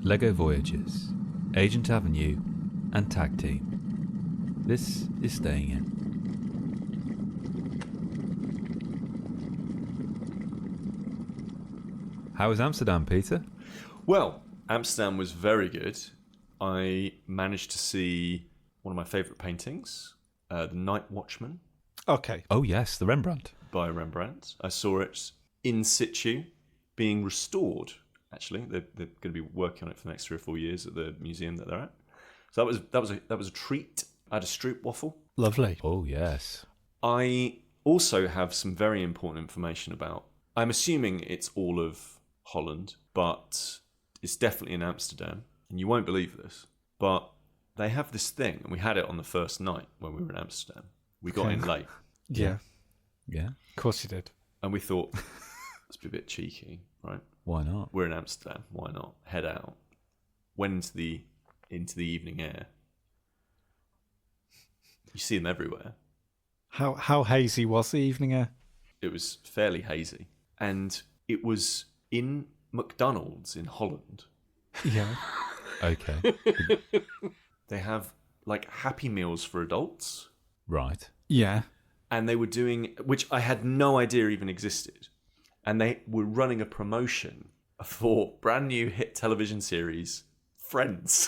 LEGO Voyagers, Agent Avenue, and Tag Team. This is Staying In. How was Amsterdam, Peter? Well, Amsterdam was very good. I managed to see one of my favourite paintings, The Night Watchman. Okay. Oh yes, the Rembrandt. By Rembrandt. I saw it in situ, being restored, actually. They're going to be working on it for the next 3 or 4 years at the museum that they're at. So that was a treat. I had a stroopwafel. Lovely. Oh yes. I also have some very important information about... I'm assuming it's all of Holland, but it's definitely in Amsterdam. And you won't believe this, but they have this thing, and we had it on the first night when we were in Amsterdam. We got in late. Yeah. Yeah. Of course you did. And we thought, let's be a bit cheeky, right? Why not? We're in Amsterdam. Why not? Head out. Went into the evening air. You see them everywhere. How hazy was the evening air? It was fairly hazy. And it was in McDonald's in Holland. Yeah. Okay. They have like Happy Meals for adults. Right. Yeah. And they were doing, which I had no idea even existed. And they were running a promotion for brand new hit television series, Friends.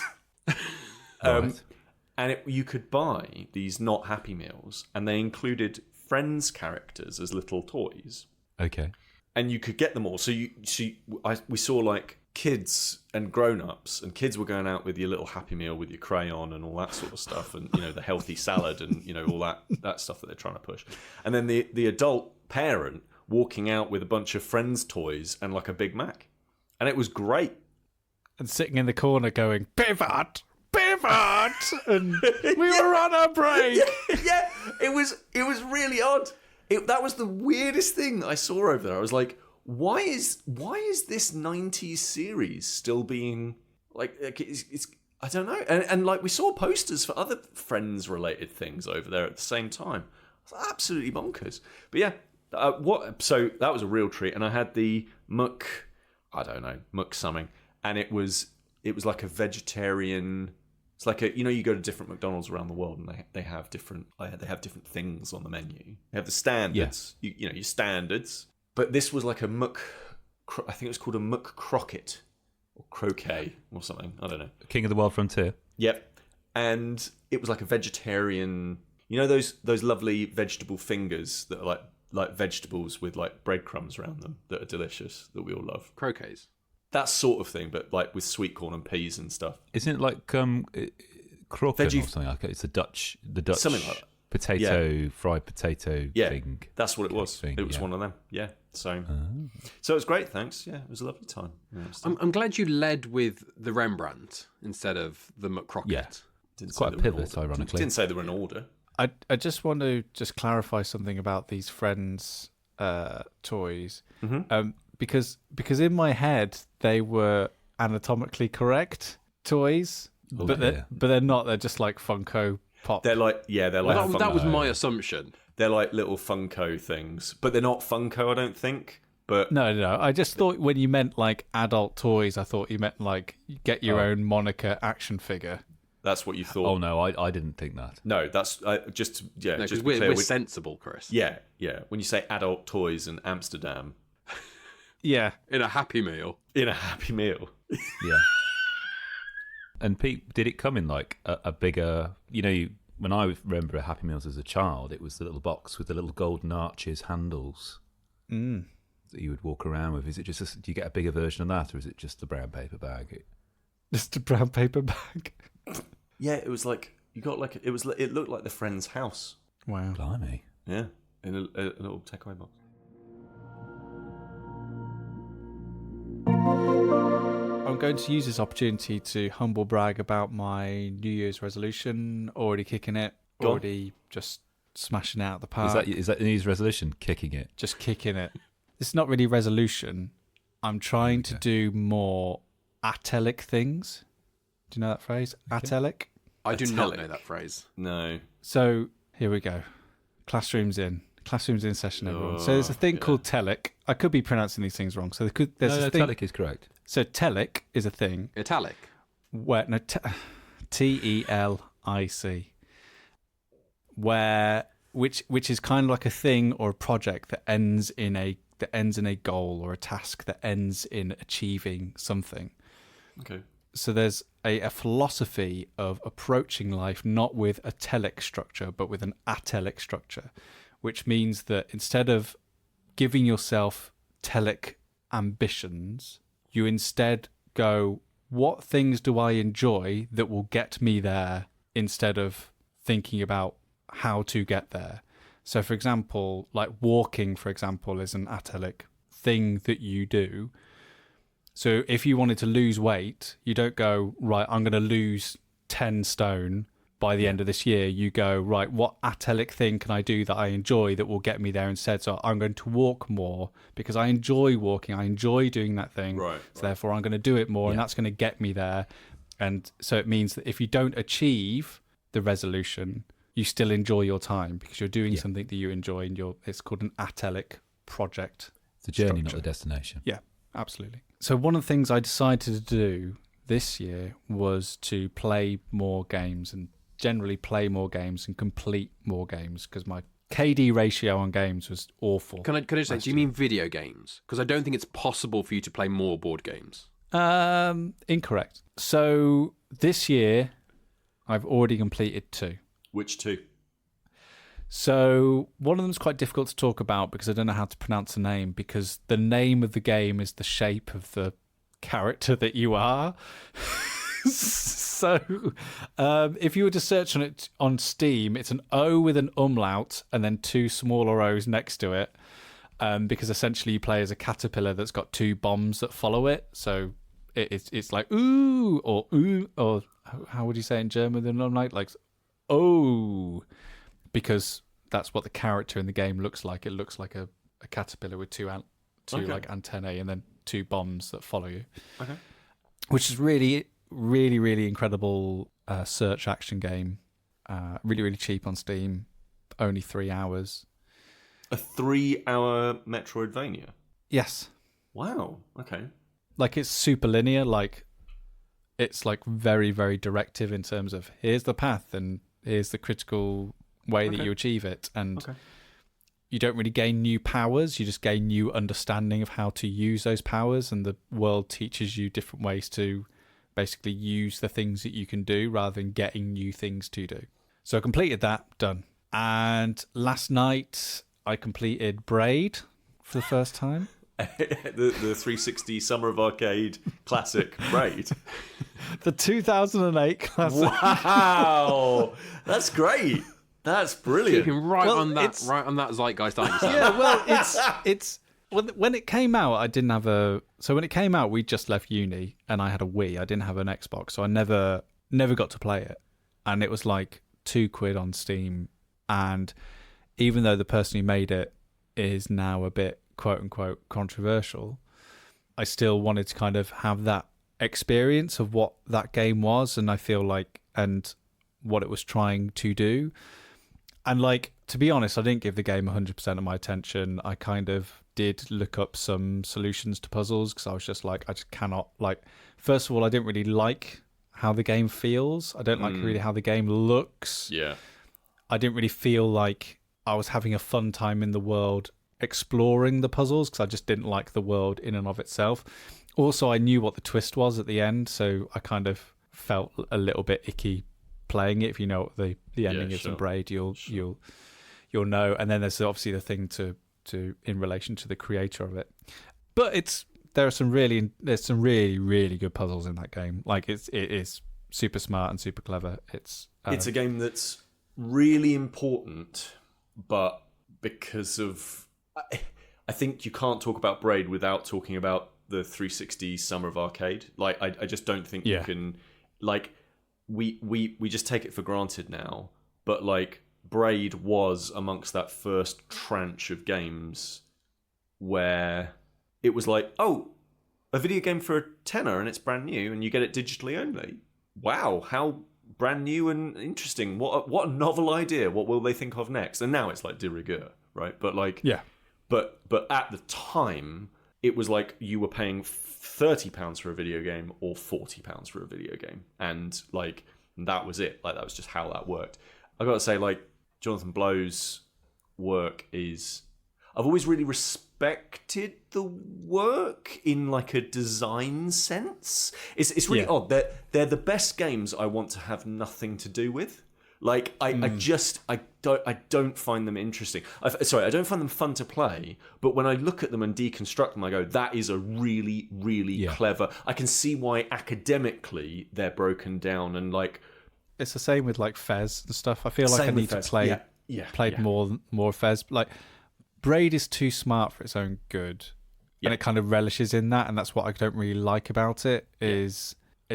Right. And you could buy these not Happy Meals, and they included Friends characters as little toys. Okay. And you could get them all. So we saw like kids and grown-ups, and kids were going out with your little Happy Meal with your crayon and all that sort of stuff, and the healthy salad and all that stuff that they're trying to push. And then the adult parent walking out with a bunch of Friends toys and like a Big Mac. And it was great. And sitting in the corner going, pivot, and we were on our break. Yeah, it was really odd. That was the weirdest thing I saw over there. I was like, why is this 90s series still being like it's I don't know. And like we saw posters for other Friends related things over there at the same time. It was absolutely bonkers. But yeah, so that was a real treat. And I had the muck something, and it was like a vegetarian. It's like you go to different McDonald's around the world, and they have different things on the menu. They have the standards, your standards. But this was like a muck. I think it was called a muck croquette or croquet or something. I don't know. King of the Wild Frontier. Yep. And it was like a vegetarian. Those lovely vegetable fingers that are like vegetables with like breadcrumbs around them that are delicious, that we all love. Croquets. That sort of thing, but like with sweet corn and peas and stuff. Isn't it like kroken or something like that? It's the Dutch something like that. Potato, fried potato thing. That's what it was. Thing, it was one of them. Yeah. So it was great, thanks. Yeah, it was a lovely time. I'm glad you led with the Rembrandt instead of the McCrocket. Yeah. It's quite a pivot, ironically. Didn't say they were in order. I just want to clarify something about these Friends toys. Mm-hmm. Because in my head they were anatomically correct toys, but they're not. They're just like Funko Pop. They're like Funko. That was my assumption. They're like little Funko things, but they're not Funko, I don't think. But no. I just thought when you meant like adult toys, I thought you meant like get your own Monica action figure. That's what you thought. Oh no, I didn't think that. No, that's just because we're sensible, Chris. Yeah. When you say adult toys in Amsterdam. Yeah. In a Happy Meal. Yeah. And Pete, did it come in like a bigger, when I remember Happy Meals as a child, it was the little box with the little golden arches handles that you would walk around with. Is it just, do you get a bigger version of that, or is it just the brown paper bag? Just a brown paper bag? Yeah, it was like, it looked like the Friend's house. Wow. Blimey. Yeah, in a little takeaway box. I'm going to use this opportunity to humble brag about my New Year's resolution. Already kicking it. Already just smashing it out of the park. Is that the New Year's resolution? Kicking it? Just kicking it. It's not really resolution. I'm trying to do more atelic things. Do you know that phrase? Okay. I do not know that phrase. No. So here we go. Classroom's in. Classrooms in session, everyone. So there's a thing called Telic. I could be pronouncing these things wrong. So there's a thing. Telic is correct. So Telic is a thing. Italic. Where Telic, which is kind of like a thing or a project that ends in a goal or a task that ends in achieving something. Okay. So there's a philosophy of approaching life not with a telic structure, but with an atelic structure, which means that instead of giving yourself telic ambitions, you instead go, what things do I enjoy that will get me there, instead of thinking about how to get there. So, for example, like walking, for example, is an atelic thing that you do. So if you wanted to lose weight, you don't go, right, I'm going to lose 10 stone by the end of this year. You go, right, what atelic thing can I do that I enjoy that will get me there instead? So I'm going to walk more because I enjoy walking. I enjoy doing that thing. Right. So therefore I'm going to do it more, and that's going to get me there. And so it means that if you don't achieve the resolution, you still enjoy your time because you're doing something that you enjoy, and it's called an atelic project. It's a journey, structure. not the destination. Yeah, absolutely. So one of the things I decided to do this year was to play more games, and generally play more games and complete more games, because my KD ratio on games was awful. Can I just say, do you mean video games? Because I don't think it's possible for you to play more board games. Incorrect. So this year, I've already completed 2. Which 2? So one of them's quite difficult to talk about because I don't know how to pronounce the name, because the name of the game is the shape of the character that you are. So if you were to search on it on Steam, it's an O with an umlaut and then 2 smaller O's next to it, because essentially you play as a caterpillar that's got 2 bombs that follow it. So it's like ooh, or how would you say it in German with an umlaut? Like oh, because that's what the character in the game looks like. It looks like a caterpillar with 2 like antennae and then 2 bombs that follow you. Okay. Which is really, really, really incredible search action game. Really, really cheap on Steam. Only 3 hours. A 3-hour Metroidvania? Yes. Wow. Okay. Like, it's super linear. Like, it's like very, very directive in terms of here's the path and here's the critical way that you achieve it. And you don't really gain new powers. You just gain new understanding of how to use those powers. And the world teaches you different ways to basically use the things that you can do rather than getting new things to do. So I completed that, done. And last night I completed Braid for the first time. the 360 Summer of Arcade classic Braid. The 2008 classic. Wow, that's great. That's brilliant. Keeping right on that zeitgeist, aren't you, Sam? Yeah, well, it's when it came out, I didn't have a. So when it came out, we just left uni, and I had a Wii. I didn't have an Xbox, so I never got to play it. And it was like £2 on Steam. And even though the person who made it is now a bit quote unquote controversial, I still wanted to kind of have that experience of what that game was, and I feel like and what it was trying to do. And like, to be honest, I didn't give the game 100% of my attention. I kind of did look up some solutions to puzzles because I was just like, I just cannot, like, first of all, I didn't really like how the game feels. I don't like really how the game looks. Yeah. I didn't really feel like I was having a fun time in the world exploring the puzzles because I just didn't like the world in and of itself. Also, I knew what the twist was at the end, so I kind of felt a little bit icky playing it. If you know what the ending is in Braid, you'll know. And then there's obviously the thing to in relation to the creator of it. But there's some really really good puzzles in that game. Like it is super smart and super clever. It's a game that's really important, but because of I think you can't talk about Braid without talking about the 360 Summer of Arcade. Like I just don't think you can, like, we just take it for granted now, but like Braid was amongst that first tranche of games where it was like, oh, a video game for a tenner and it's brand new and you get it digitally only. Wow, how brand new and interesting. What a novel idea. What will they think of next? And now it's like de rigueur. right? But like, Yeah. but at the time, it was like you were paying £30 for a video game or £40 for a video game, and like that was it. Like that was just how that worked. I got to say, like Jonathan Blow's work is, I've always really respected the work in like a design sense. It's really odd. They're the best games I want to have nothing to do with. Like I don't find them interesting. I don't find them fun to play. But when I look at them and deconstruct them, I go, that is a really, really clever. I can see why academically they're broken down, and like it's the same with like Fez and stuff. I feel like I need to play more Fez. Like Braid is too smart for its own good, and it kind of relishes in that, and that's what I don't really like about it. Is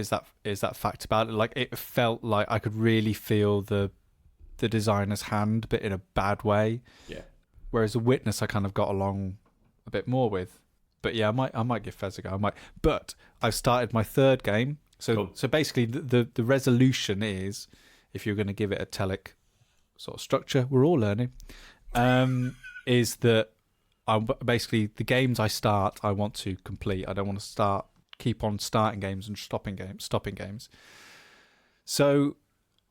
that fact about it? Like it felt like I could really feel the designer's hand, but in a bad way. Yeah. Whereas The Witness, I kind of got along a bit more with. But yeah, I might give Fez a go. But I've started my third game. So basically, the resolution is, if you're going to give it a telic sort of structure, we're all learning, is that I'm basically the games I start, I want to complete. I don't want to keep on starting games and stopping games. So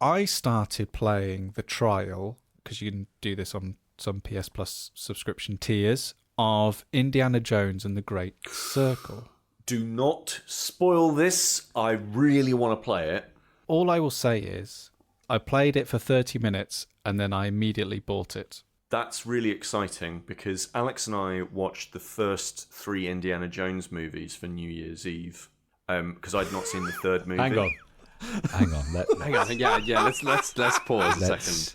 I started playing the trial, because you can do this on some PS Plus subscription tiers, of Indiana Jones and the Great Circle. Do not spoil this. I really want to play it. All I will say is I played it for 30 minutes and then I immediately bought it. That's really exciting, because Alex and I watched the first 3 Indiana Jones movies for New Year's Eve, because I'd not seen the third movie. Hang on. Hang on. Yeah. Let's pause a second.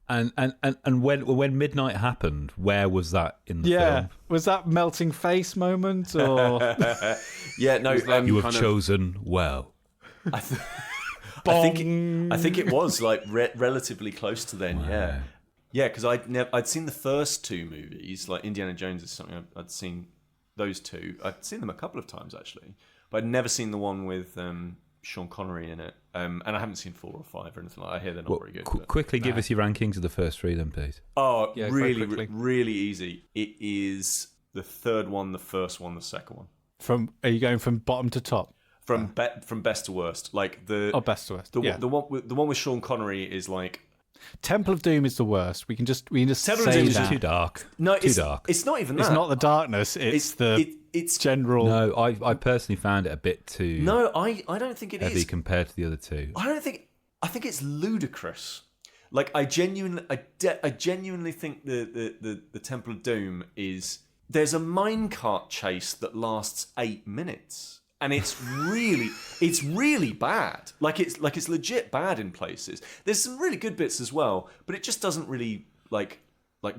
And when midnight happened, where was that in the film? Was that melting face moment or? No. You have chosen well. I think it was like relatively close to then. Wow. Yeah, because I'd seen the first 2 movies. Like Indiana Jones is something I'd seen. Those 2, I'd seen them a couple of times actually, but I'd never seen the one with Sean Connery in it. And I haven't seen 4 or 5 or anything like that. I hear they're not very good. Quickly give us your rankings of the first 3 then, please. Oh, yeah, really easy. It is the third one, the first one, the second one. Are you going from bottom to top? From best to worst. Like best to worst. The one with Sean Connery is like. Temple of Doom is the worst. We can just Temple say of Doom is that. Too dark. No, too dark. It's not even that. It's not the darkness. It's the general. No, I personally found it a bit too. No, I don't think it heavy is compared to the other 2. I think it's ludicrous. Like I genuinely think the Temple of Doom is. There's a minecart chase that lasts 8 minutes. And it's really bad. Like it's legit bad in places. There's some really good bits as well, but it just doesn't really like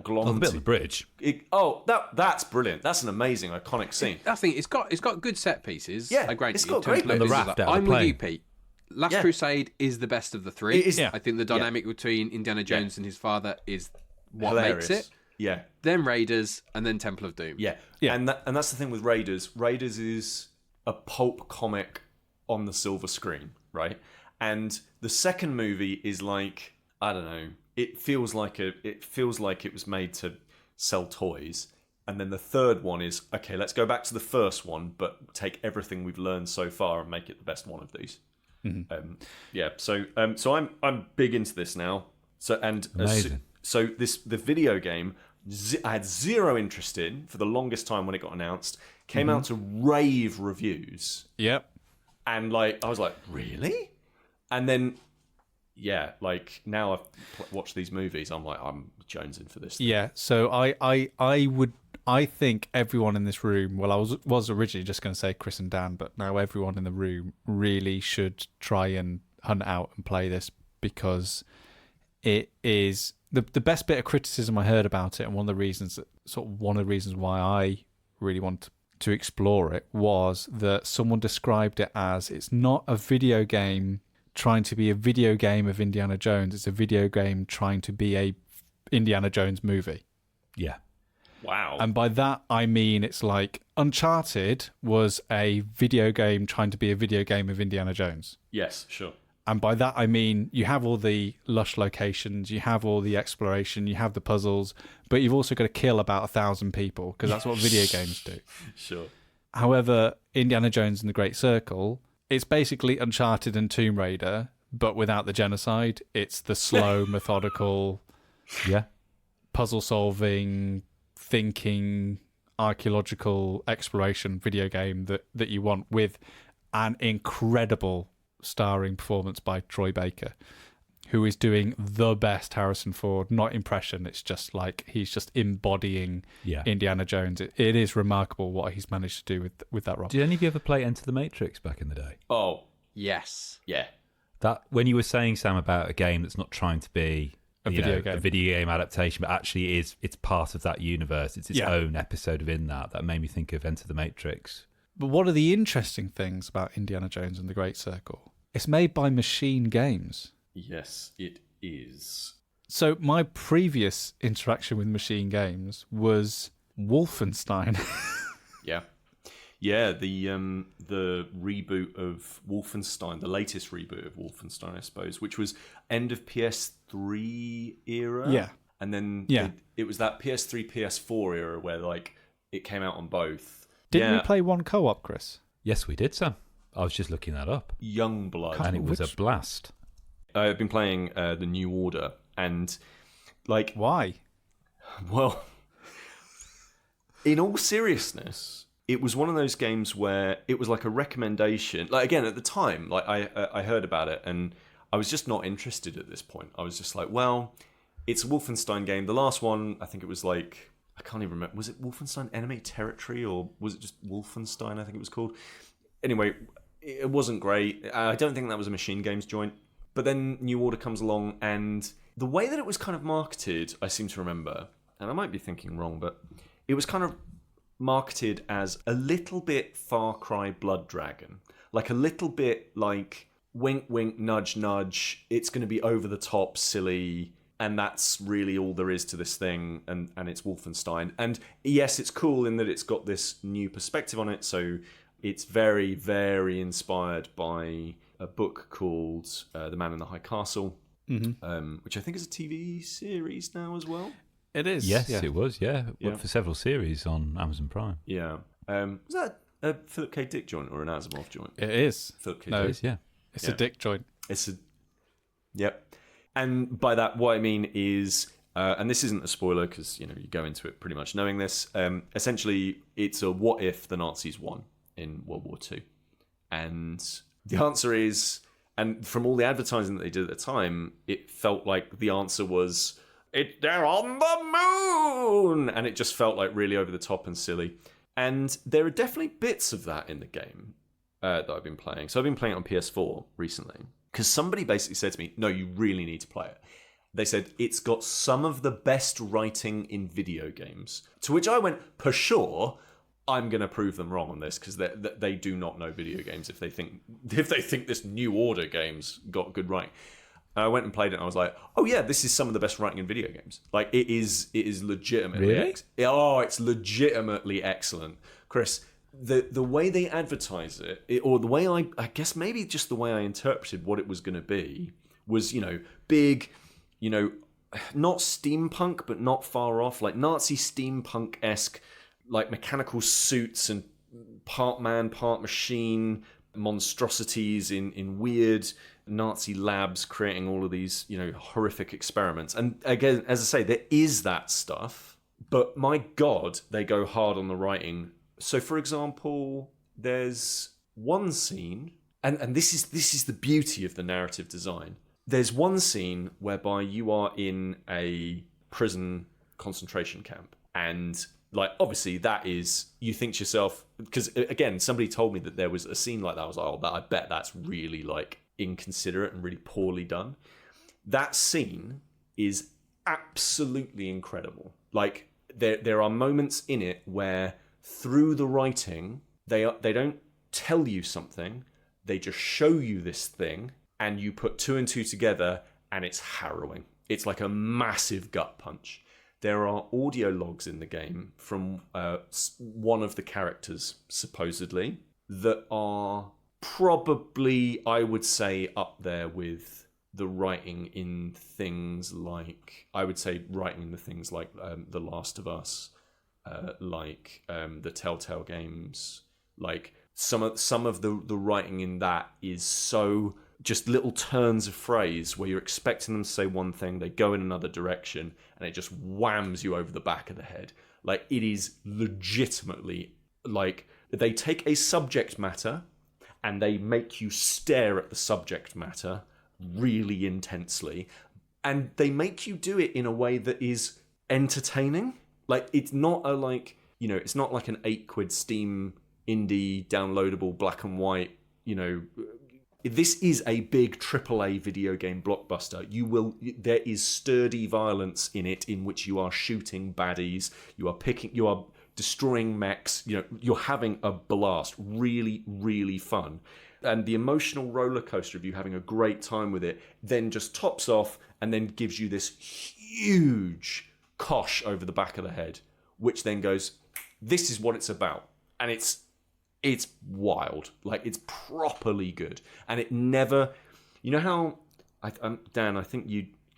glom. The bit on the bridge. That's brilliant. That's an amazing iconic scene. I think it's got good set pieces. Yeah, it's got great. And the raft. I'm with you, Pete. Last Crusade is the best of the 3. It is. I think the dynamic between Indiana Jones and his father is what Hilarious. makes it. Yeah. Then Raiders, and then Temple of Doom. Yeah. And that's the thing with Raiders. Raiders is a pulp comic on the silver screen, right? And the second movie is like, I don't know, it feels like it was made to sell toys. And then the third one is, okay, let's go back to the first one, but take everything we've learned so far and make it the best one of these. Mm-hmm. So I'm big into this now. So the video game I had zero interest in for the longest time when it got announced. Came out to rave reviews. Yep. And I was like, really? And then, now I've watched these movies. I'm like, I'm jonesing for this thing. Yeah. So I think everyone in this room. Well, I was originally just going to say Chris and Dan, but now everyone in the room really should try and hunt out and play this, because it is the best bit of criticism I heard about it, and one of the reasons why I really want to explore it was that someone described it as, it's not a video game trying to be a video game of Indiana Jones, it's a video game trying to be a Indiana Jones movie. Yeah. Wow. And by that I mean it's like Uncharted was a video game trying to be a video game of Indiana Jones. Yes, sure. And by that, I mean you have all the lush locations, you have all the exploration, you have the puzzles, but you've also got to kill about 1,000 people because that's what video games do. Sure. However, Indiana Jones and the Great Circle, it's basically Uncharted and Tomb Raider, but without the genocide. It's the slow, methodical, puzzle-solving, thinking, archaeological exploration video game that you want, with an incredible starring performance by Troy Baker, who is doing the best Harrison Ford, not impression. It's just like he's just embodying Indiana Jones. It is remarkable what he's managed to do with that role. Did any of you ever play Enter the Matrix back in the day? Oh, Yes. yeah. That when you were saying, Sam, about a game that's not trying to be a video game adaptation, but actually it's part of that universe. It's its own episode within that made me think of Enter the Matrix. But what are the interesting things about Indiana Jones and the Great Circle? It's made by MachineGames. Yes, it is. So my previous interaction with MachineGames was Wolfenstein. Yeah. Yeah, the reboot of Wolfenstein, the latest reboot of Wolfenstein, I suppose, which was end of PS3 era. Yeah. And then Yeah. it was that PS3, PS4 era where like it came out on both. Didn't we play one co-op, Chris? Yes, we did, Sam. I was just looking that up. Youngblood. And it was a blast. I've been playing The New Order, and like, Why? well, in all seriousness, it was one of those games where it was like a recommendation. Like, again, at the time, like I heard about it and I was just not interested at this point. I was just like, well, it's a Wolfenstein game. The last one, I think it was like, I can't even remember. Was it Wolfenstein Enemy Territory, or was it just Wolfenstein, I think it was called? Anyway, it wasn't great. I don't think that was a MachineGames joint. But then New Order comes along, and the way that it was kind of marketed, I seem to remember, and I might be thinking wrong, but it was kind of marketed as a little bit Far Cry Blood Dragon. Like a little bit like wink, wink, nudge, nudge. It's going to be over the top, silly, and that's really all there is to this thing, and it's Wolfenstein. And yes, it's cool in that it's got this new perspective on it, so it's very, very inspired by a book called The Man in the High Castle, which I think is a TV series now as well. It is. Yes, it was, for several series on Amazon Prime. Yeah. Was that a Philip K. Dick joint or an Asimov joint? It is. Philip K. No, Dick. It's a Dick joint. Yep. And by that, what I mean is, and this isn't a spoiler because you go into it pretty much knowing this. Essentially, it's a what if the Nazis won in World War II, and the answer is, and from all the advertising that they did at the time, it felt like the answer was, they're on the moon, and it just felt like really over the top and silly. And there are definitely bits of that in the game that I've been playing. So I've been playing it on PS4 recently. Because somebody basically said to me, no, you really need to play it. They said, it's got some of the best writing in video games. To which I went, for sure, I'm going to prove them wrong on this, because they do not know video games if they think this New Order game's got good writing. And I went and played it, and I was like, oh yeah, this is some of the best writing in video games. Like, it is legitimately... Really? It's legitimately excellent. Chris... The way they advertise it, or the way I guess maybe just the way I interpreted what it was going to be, was, big, not steampunk, but not far off, like Nazi steampunk-esque, like mechanical suits and part man, part machine monstrosities in weird Nazi labs creating all of these, horrific experiments. And again, as I say, there is that stuff, but my God, they go hard on the writing. So, for example, there's one scene, and this is the beauty of the narrative design. There's one scene whereby you are in a prison concentration camp, and like obviously that is, you think to yourself, because again, somebody told me that there was a scene like that. I was like, oh, I bet that's really like inconsiderate and really poorly done. That scene is absolutely incredible. Like there are moments in it where, through the writing, they don't tell you something, they just show you this thing, and you put two and two together, and it's harrowing. It's like a massive gut punch. There are audio logs in the game from one of the characters, supposedly, that are probably, I would say, up there with the writing in things like, I would say writing in the things like The Last of Us, like the Telltale games, like some of the writing in that is so just little turns of phrase where you're expecting them to say one thing, they go in another direction, and it just whams you over the back of the head. Like, it is legitimately, like, they take a subject matter and they make you stare at the subject matter really intensely, and they make you do it in a way that is entertaining. Like, it's not a, like, you know, it's not like an £8 Steam indie downloadable black and white, you know. This is a big AAA video game blockbuster. There is sturdy violence in it, in which you are shooting baddies, you are destroying mechs, you know, you're having a blast. Really, really fun. And the emotional roller coaster of you having a great time with it then just tops off and then gives you this huge cosh over the back of the head, which then goes, this is what it's about. And it's wild. Like, it's properly good. And it never, you know how, Dan, I think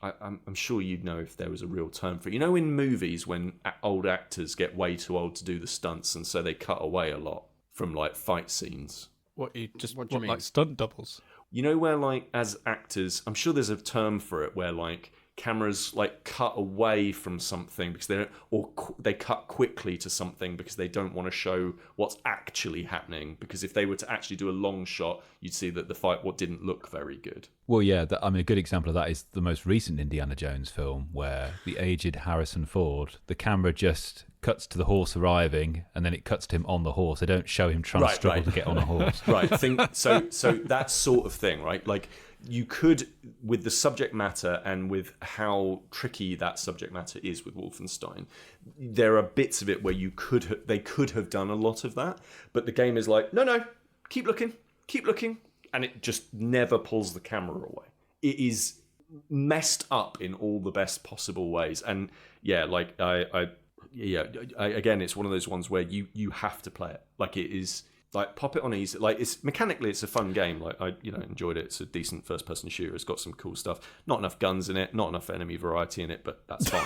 I'm sure you'd know if there was a real term for it. You know, in movies when old actors get way too old to do the stunts, and so they cut away a lot from, like, fight scenes. What do you mean? Like stunt doubles? You know, where, like, as actors, I'm sure there's a term for it, where, like, cameras, like, cut away from something because they cut quickly to something because they don't want to show what's actually happening, because if they were to actually do a long shot, you'd see that the fight didn't look very good. Well, yeah, I mean, a good example of that is the most recent Indiana Jones film, where the aged Harrison Ford, the camera just cuts to the horse arriving, and then it cuts to him on the horse. They don't show him trying to struggle to get on a horse. Right. So that sort of thing, right? Like, you could, with the subject matter and with how tricky that subject matter is with Wolfenstein, there are bits of it where they could have done a lot of that, but the game is like, no, keep looking, and it just never pulls the camera away. It is messed up in all the best possible ways, and yeah, like again, it's one of those ones where you have to play it. Like, it is. Like, pop it on easy. Like, it's mechanically, it's a fun game. Like, I enjoyed it. It's a decent first-person shooter. It's got some cool stuff. Not enough guns in it. Not enough enemy variety in it, but that's fine.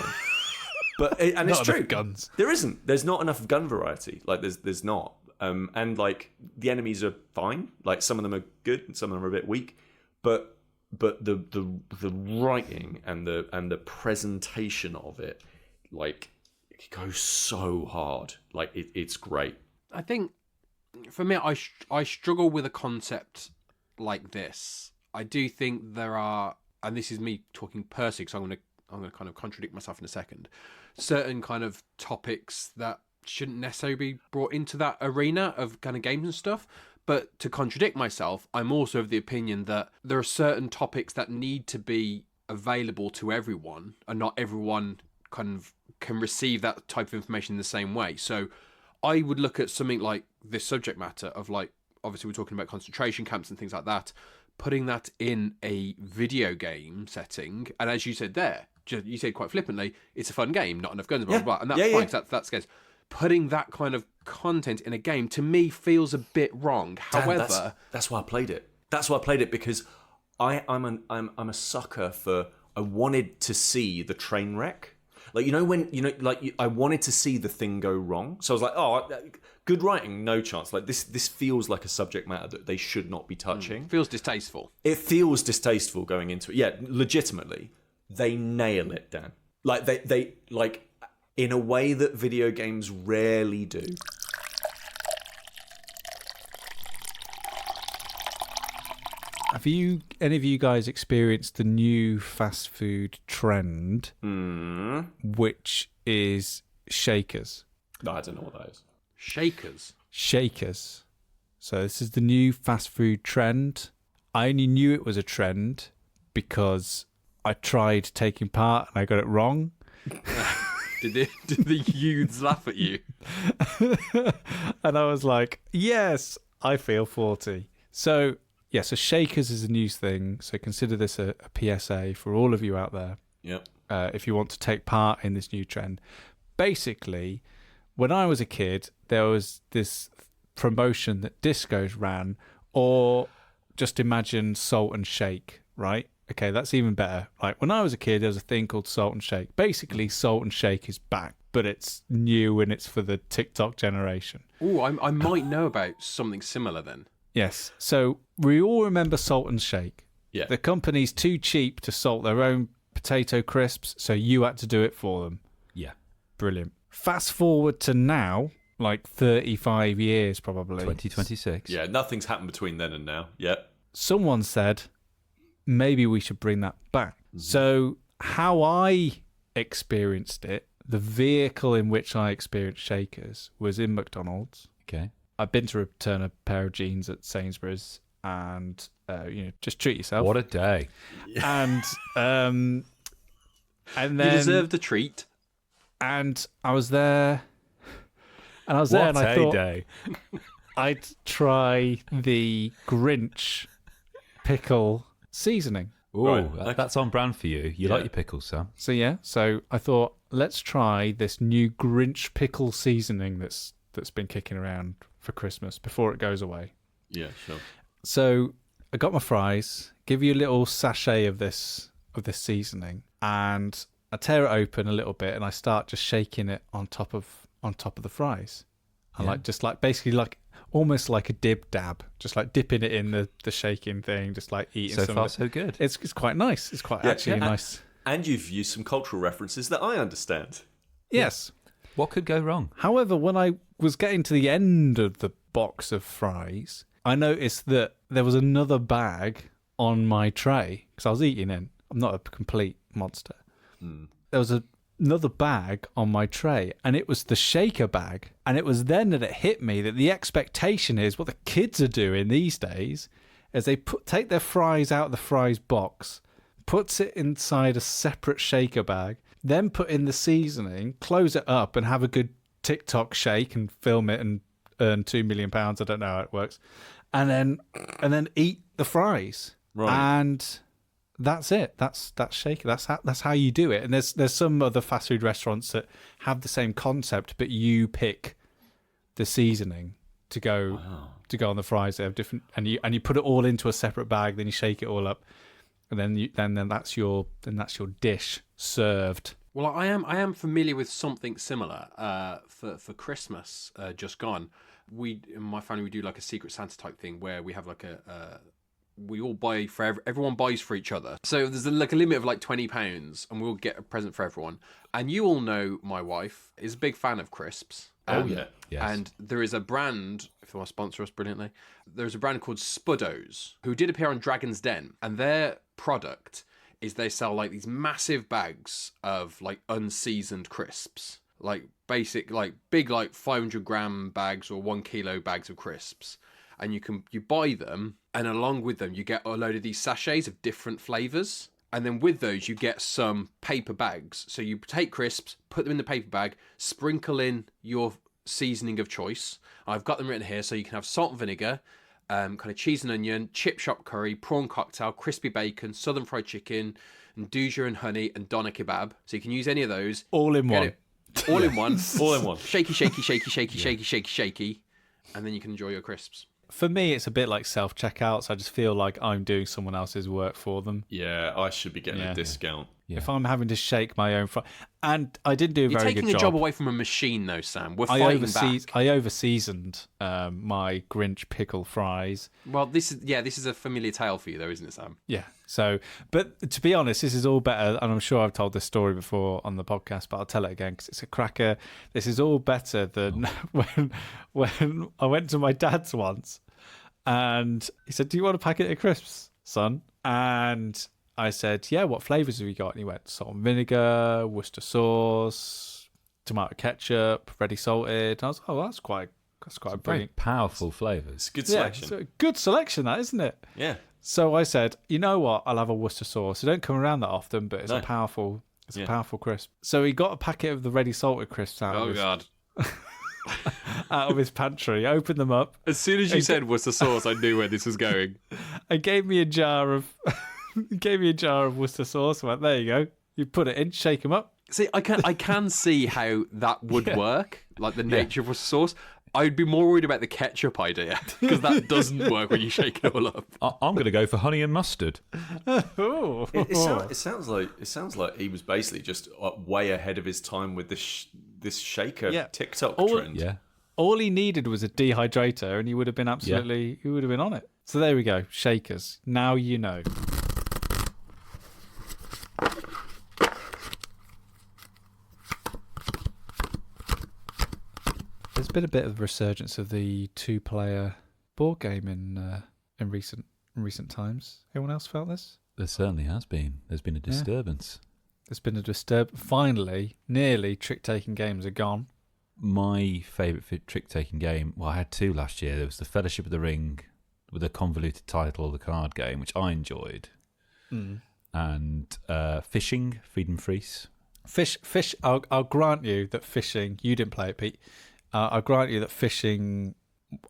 And it's true. Guns. There isn't. There's not enough gun variety. Like, there's not. And like, the enemies are fine. Like, some of them are good, and some of them are a bit weak. But the writing and the presentation of it, like, it goes so hard. Like, it's great. I think, for me, I struggle with a concept like this. I do think there are, and this is me talking personally, because I'm going to kind of contradict myself in a second, certain kind of topics that shouldn't necessarily be brought into that arena of kind of games and stuff. But to contradict myself, I'm also of the opinion that there are certain topics that need to be available to everyone, and not everyone kind of can receive that type of information in the same way. So I would look at something like this subject matter of, like, obviously we're talking about concentration camps and things like that, putting that in a video game setting, and as you said there, you said quite flippantly, it's a fun game, not enough guns, blah, blah, blah, and that's fine, 'cause that's good. Putting that kind of content in a game, to me, feels a bit wrong. Dan, However, that's why I played it. That's why I played it, because I'm a sucker for, I wanted to see the train wreck. Like, I wanted to see the thing go wrong. So I was like, oh, good writing, no chance. Like, this feels like a subject matter that they should not be touching. feels distasteful. It feels distasteful going into it. Yeah, legitimately. They nail it, Dan. Like, they like, in a way that video games rarely do. Have any of you guys experienced the new fast food trend, which is shakers? No, I don't know what that is. Shakers. So this is the new fast food trend. I only knew it was a trend because I tried taking part and I got it wrong. Did the youths laugh at you? And I was like, yes, I feel 40. So yeah, so shakers is a new thing. So consider this a PSA for all of you out there. Yep. If you want to take part in this new trend. Basically, when I was a kid, there was this promotion that discos ran Or just imagine Salt and Shake, right? Okay, that's even better. Like when I was a kid, there was a thing called Salt and Shake. Basically, Salt and Shake is back, but it's new and it's for the TikTok generation. Oh, I might know about something similar then. Yes. So we all remember Salt and Shake. Yeah. The company's too cheap to salt their own potato crisps, so you had to do it for them. Yeah. Brilliant. Fast forward to now, like 35 years probably. 2026. Yeah, nothing's happened between then and now. Yeah. Someone said, maybe we should bring that back. Mm-hmm. So how I experienced it, the vehicle in which I experienced Shakers was in McDonald's. Okay. I've been to return a pair of jeans at Sainsbury's and, just treat yourself. What a day. And then... You deserved a treat. And I was there... And I was there and I thought day. I'd try the Grinch pickle seasoning. Oh, that's on brand for you. You like your pickles, Sam. So I thought, let's try this new Grinch pickle seasoning that's been kicking around for Christmas before it goes away. Yeah, sure. So I got my fries, give you a little sachet of this seasoning, and I tear it open a little bit and I start just shaking it on top of the fries. I basically almost like a dib dab, just like dipping it in the shaking thing, just like eating. So far, so good. It's quite nice. It's quite nice. And you've used some cultural references that I understand. Yes. What could go wrong? However, when I was getting to the end of the box of fries, I noticed that there was another bag on my tray because I was eating in. I'm not a complete monster. There was another bag on my tray, and it was the shaker bag. And it was then that it hit me that the expectation is what the kids are doing these days is they take their fries out of the fries box, puts it inside a separate shaker bag, then put in the seasoning, close it up, and have a good TikTok shake and film it and earn £2 million. I don't know how it works, and then eat the fries. Right. And that's it. That's shaker. That's how you do it. And there's some other fast food restaurants that have the same concept, but you pick the seasoning to go on the fries. They have different, and you put it all into a separate bag. Then you shake it all up, and then that's your dish served. Well, I am familiar with something similar for Christmas just gone. In my family, we do like a Secret Santa type thing where we have like we all buy for everyone buys for each other. So there's like a limit of like £20, and we'll get a present for everyone. And you all know my wife is a big fan of crisps. Yes. And there is a brand, if you want to sponsor us brilliantly, there's a brand called Spuddos who did appear on Dragon's Den, and their product is they sell like these massive bags of like unseasoned crisps, like basic, like big, like 500-gram bags or 1 kilo bags of crisps. And you buy them, and along with them, you get a load of these sachets of different flavors. And then with those, you get some paper bags. So you take crisps, put them in the paper bag, sprinkle in your seasoning of choice. I've got them written here, so you can have salt and vinegar, kind of cheese and onion, chip shop curry, prawn cocktail, crispy bacon, southern fried chicken, nduja and honey, and doner kebab. So you can use any of those. All in one. All in one. All in one. Shaky, shaky, shaky, shaky, shaky, shaky, shaky. And then you can enjoy your crisps. For me, it's a bit like self-checkouts. I just feel like I'm doing someone else's work for them. Yeah, I should be getting a discount. Yeah. If I'm having to shake my own fries. And I did do a very good job. You're taking a job away from a machine, though, Sam. We're fighting back. I over-seasoned my Grinch pickle fries. Well, this is a familiar tale for you, though, isn't it, Sam? Yeah. So, but to be honest, this is all better. And I'm sure I've told this story before on the podcast, but I'll tell it again because it's a cracker. This is all better than when I went to my dad's once and he said, "Do you want a packet of crisps, son?" And I said, "Yeah, what flavours have you got?" And he went, salt and vinegar, Worcester sauce, tomato ketchup, ready salted. And I was like, "Oh, that's quite Very brilliant." powerful flavours. It's a good selection. It's a good selection, that, isn't it? Yeah. So I said, "You know what? I'll have a Worcester sauce. It don't come around that often, but it's a powerful crisp." So he got a packet of the ready salted crisps out of his pantry, opened them up. As soon as you said Worcester sauce, I knew where this was going. And gave me a jar of Worcester sauce. I went, "There you go. You put it in, shake them up." See, I can see how that would work, like the nature of Worcester sauce. I'd be more worried about the ketchup idea because that doesn't work when you shake it all up. I'm going to go for honey and mustard. Oh. It sounds like he was basically just way ahead of his time with this shaker TikTok trend. Yeah. All he needed was a dehydrator, and he would have been he would have been on it. So there we go, shakers. Now you know. There's been a bit of resurgence of the 2-player board game in recent times. Anyone else felt this? There certainly has been. There's been a disturbance. There's been a Finally, nearly trick-taking games are gone. My favourite trick-taking game, well, I had 2 last year. There was the Fellowship of the Ring with a convoluted title, the card game, which I enjoyed. And Fishing, Freedom Freeze. Fish. I'll grant you that fishing. You didn't play it, Pete. I'll grant you that fishing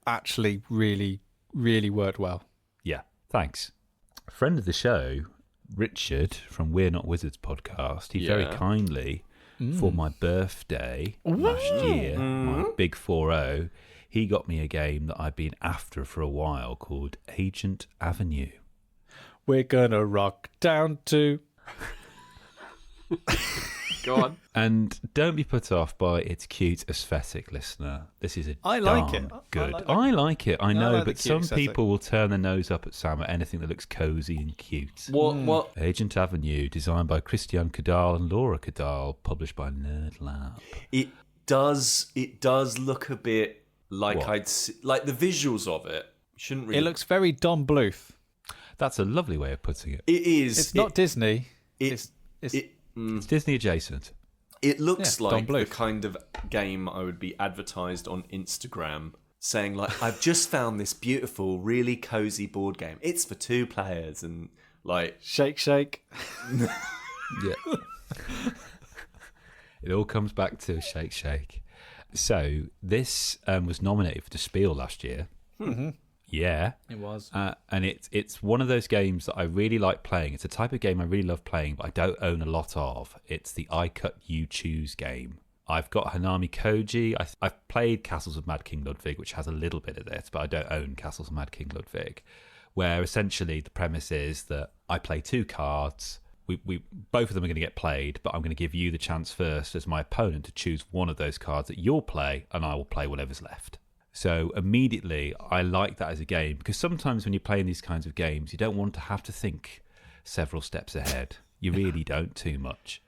actually really, really worked well. Yeah, thanks. A friend of the show, Richard from We're Not Wizards podcast, he very kindly, for my birthday last year, my big 4-0, he got me a game that I've been after for a while called Agent Avenue. We're gonna rock down to... Go on. And don't be put off by its cute aesthetic, listener. This is I like it. Good. I like it. I know, like but the cute some aesthetic. people will turn their nose up at Sam at anything that looks cozy and cute. What? Agent Avenue, designed by Christian Cadal and Laura Cadal, published by NerdLab. It does look a bit like What? like the visuals of it. Shouldn't really. It looks very Don Bluth. That's a lovely way of putting it. It is. It's not Disney. It's It's Disney adjacent. It looks Yeah, like Don the Bluth. kind of game I would be advertised on Instagram saying like, I've just found this beautiful, really cozy board game. It's for 2 players and like Shake, shake. Yeah. It all comes back to Shake Shake. So this was nominated for the Spiel last year. Mm-hmm. Yeah. It was. And it's one of those games that I really like playing. It's a type of game I really love playing, but I don't own a lot of. It's the I-cut-you-choose game. I've got Hanami Koji. I've played Castles of Mad King Ludwig, which has a little bit of this, but I don't own Castles of Mad King Ludwig, where essentially the premise is that I play 2 cards. We both of them are going to get played, but I'm going to give you the chance first as my opponent to choose one of those cards that you'll play, and I will play whatever's left. So immediately, I like that as a game, because sometimes when you're playing these kinds of games, you don't want to have to think several steps ahead. You really don't too much.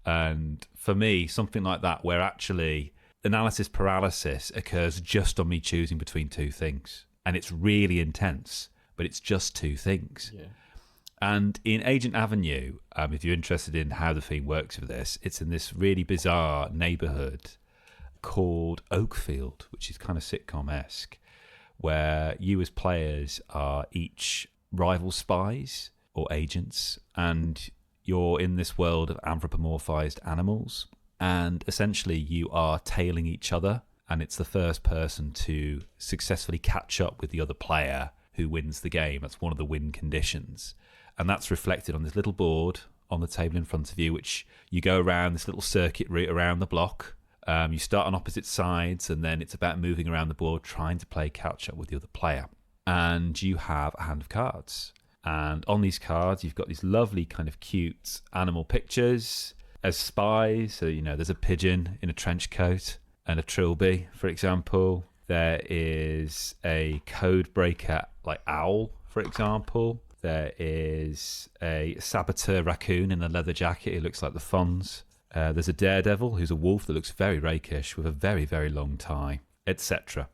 And for me, something like that, where actually analysis paralysis occurs just on me choosing between 2 things. And it's really intense, but it's just 2 things. Yeah. And in Agent Avenue, if you're interested in how the theme works with this, it's in this really bizarre neighbourhood called Oakfield, which is kind of sitcom-esque, where you as players are each rival spies or agents, and you're in this world of anthropomorphized animals, and essentially you are tailing each other, and it's the first person to successfully catch up with the other player who wins the game. That's one of the win conditions, and that's reflected on this little board on the table in front of you, which you go around this little circuit route around the block. You start on opposite sides, and then it's about moving around the board, trying to play catch-up with the other player. And you have a hand of cards. And on these cards, you've got these lovely kind of cute animal pictures as spies. So, there's a pigeon in a trench coat and a trilby, for example. There is a code breaker like owl, for example. There is a saboteur raccoon in a leather jacket who looks like the Fonz. There's a daredevil who's a wolf that looks very rakish with a very, very long tie, etc.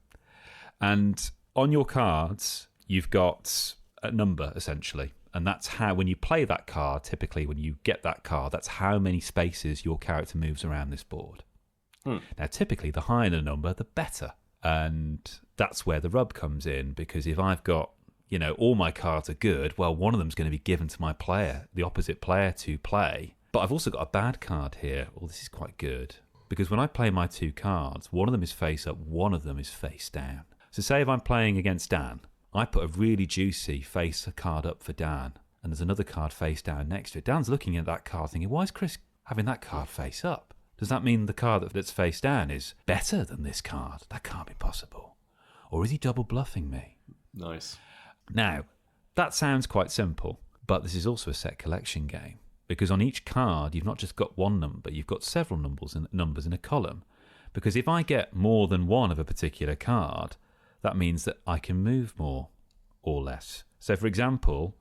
And on your cards, you've got a number, essentially. And that's how, when you play that card, typically when you get that card, that's how many spaces your character moves around this board. Now, typically, the higher the number, the better. And that's where the rub comes in, because if I've got, all my cards are good, well, one of them's going to be given to my player, the opposite player, to play. But I've also got a bad card here. Well, this is quite good, because when I play my 2 cards, one of them is face up, one of them is face down. So say if I'm playing against Dan, I put a really juicy face card up for Dan, and there's another card face down next to it. Dan's looking at that card thinking, why is Chris having that card face up? Does that mean the card that's face down is better than this card? That can't be possible. Or is he double bluffing me? Nice. Now, that sounds quite simple, but this is also a set collection game. Because on each card, you've not just got one number, you've got several numbers in a column. Because if I get more than one of a particular card, that means that I can move more or less. So, for example,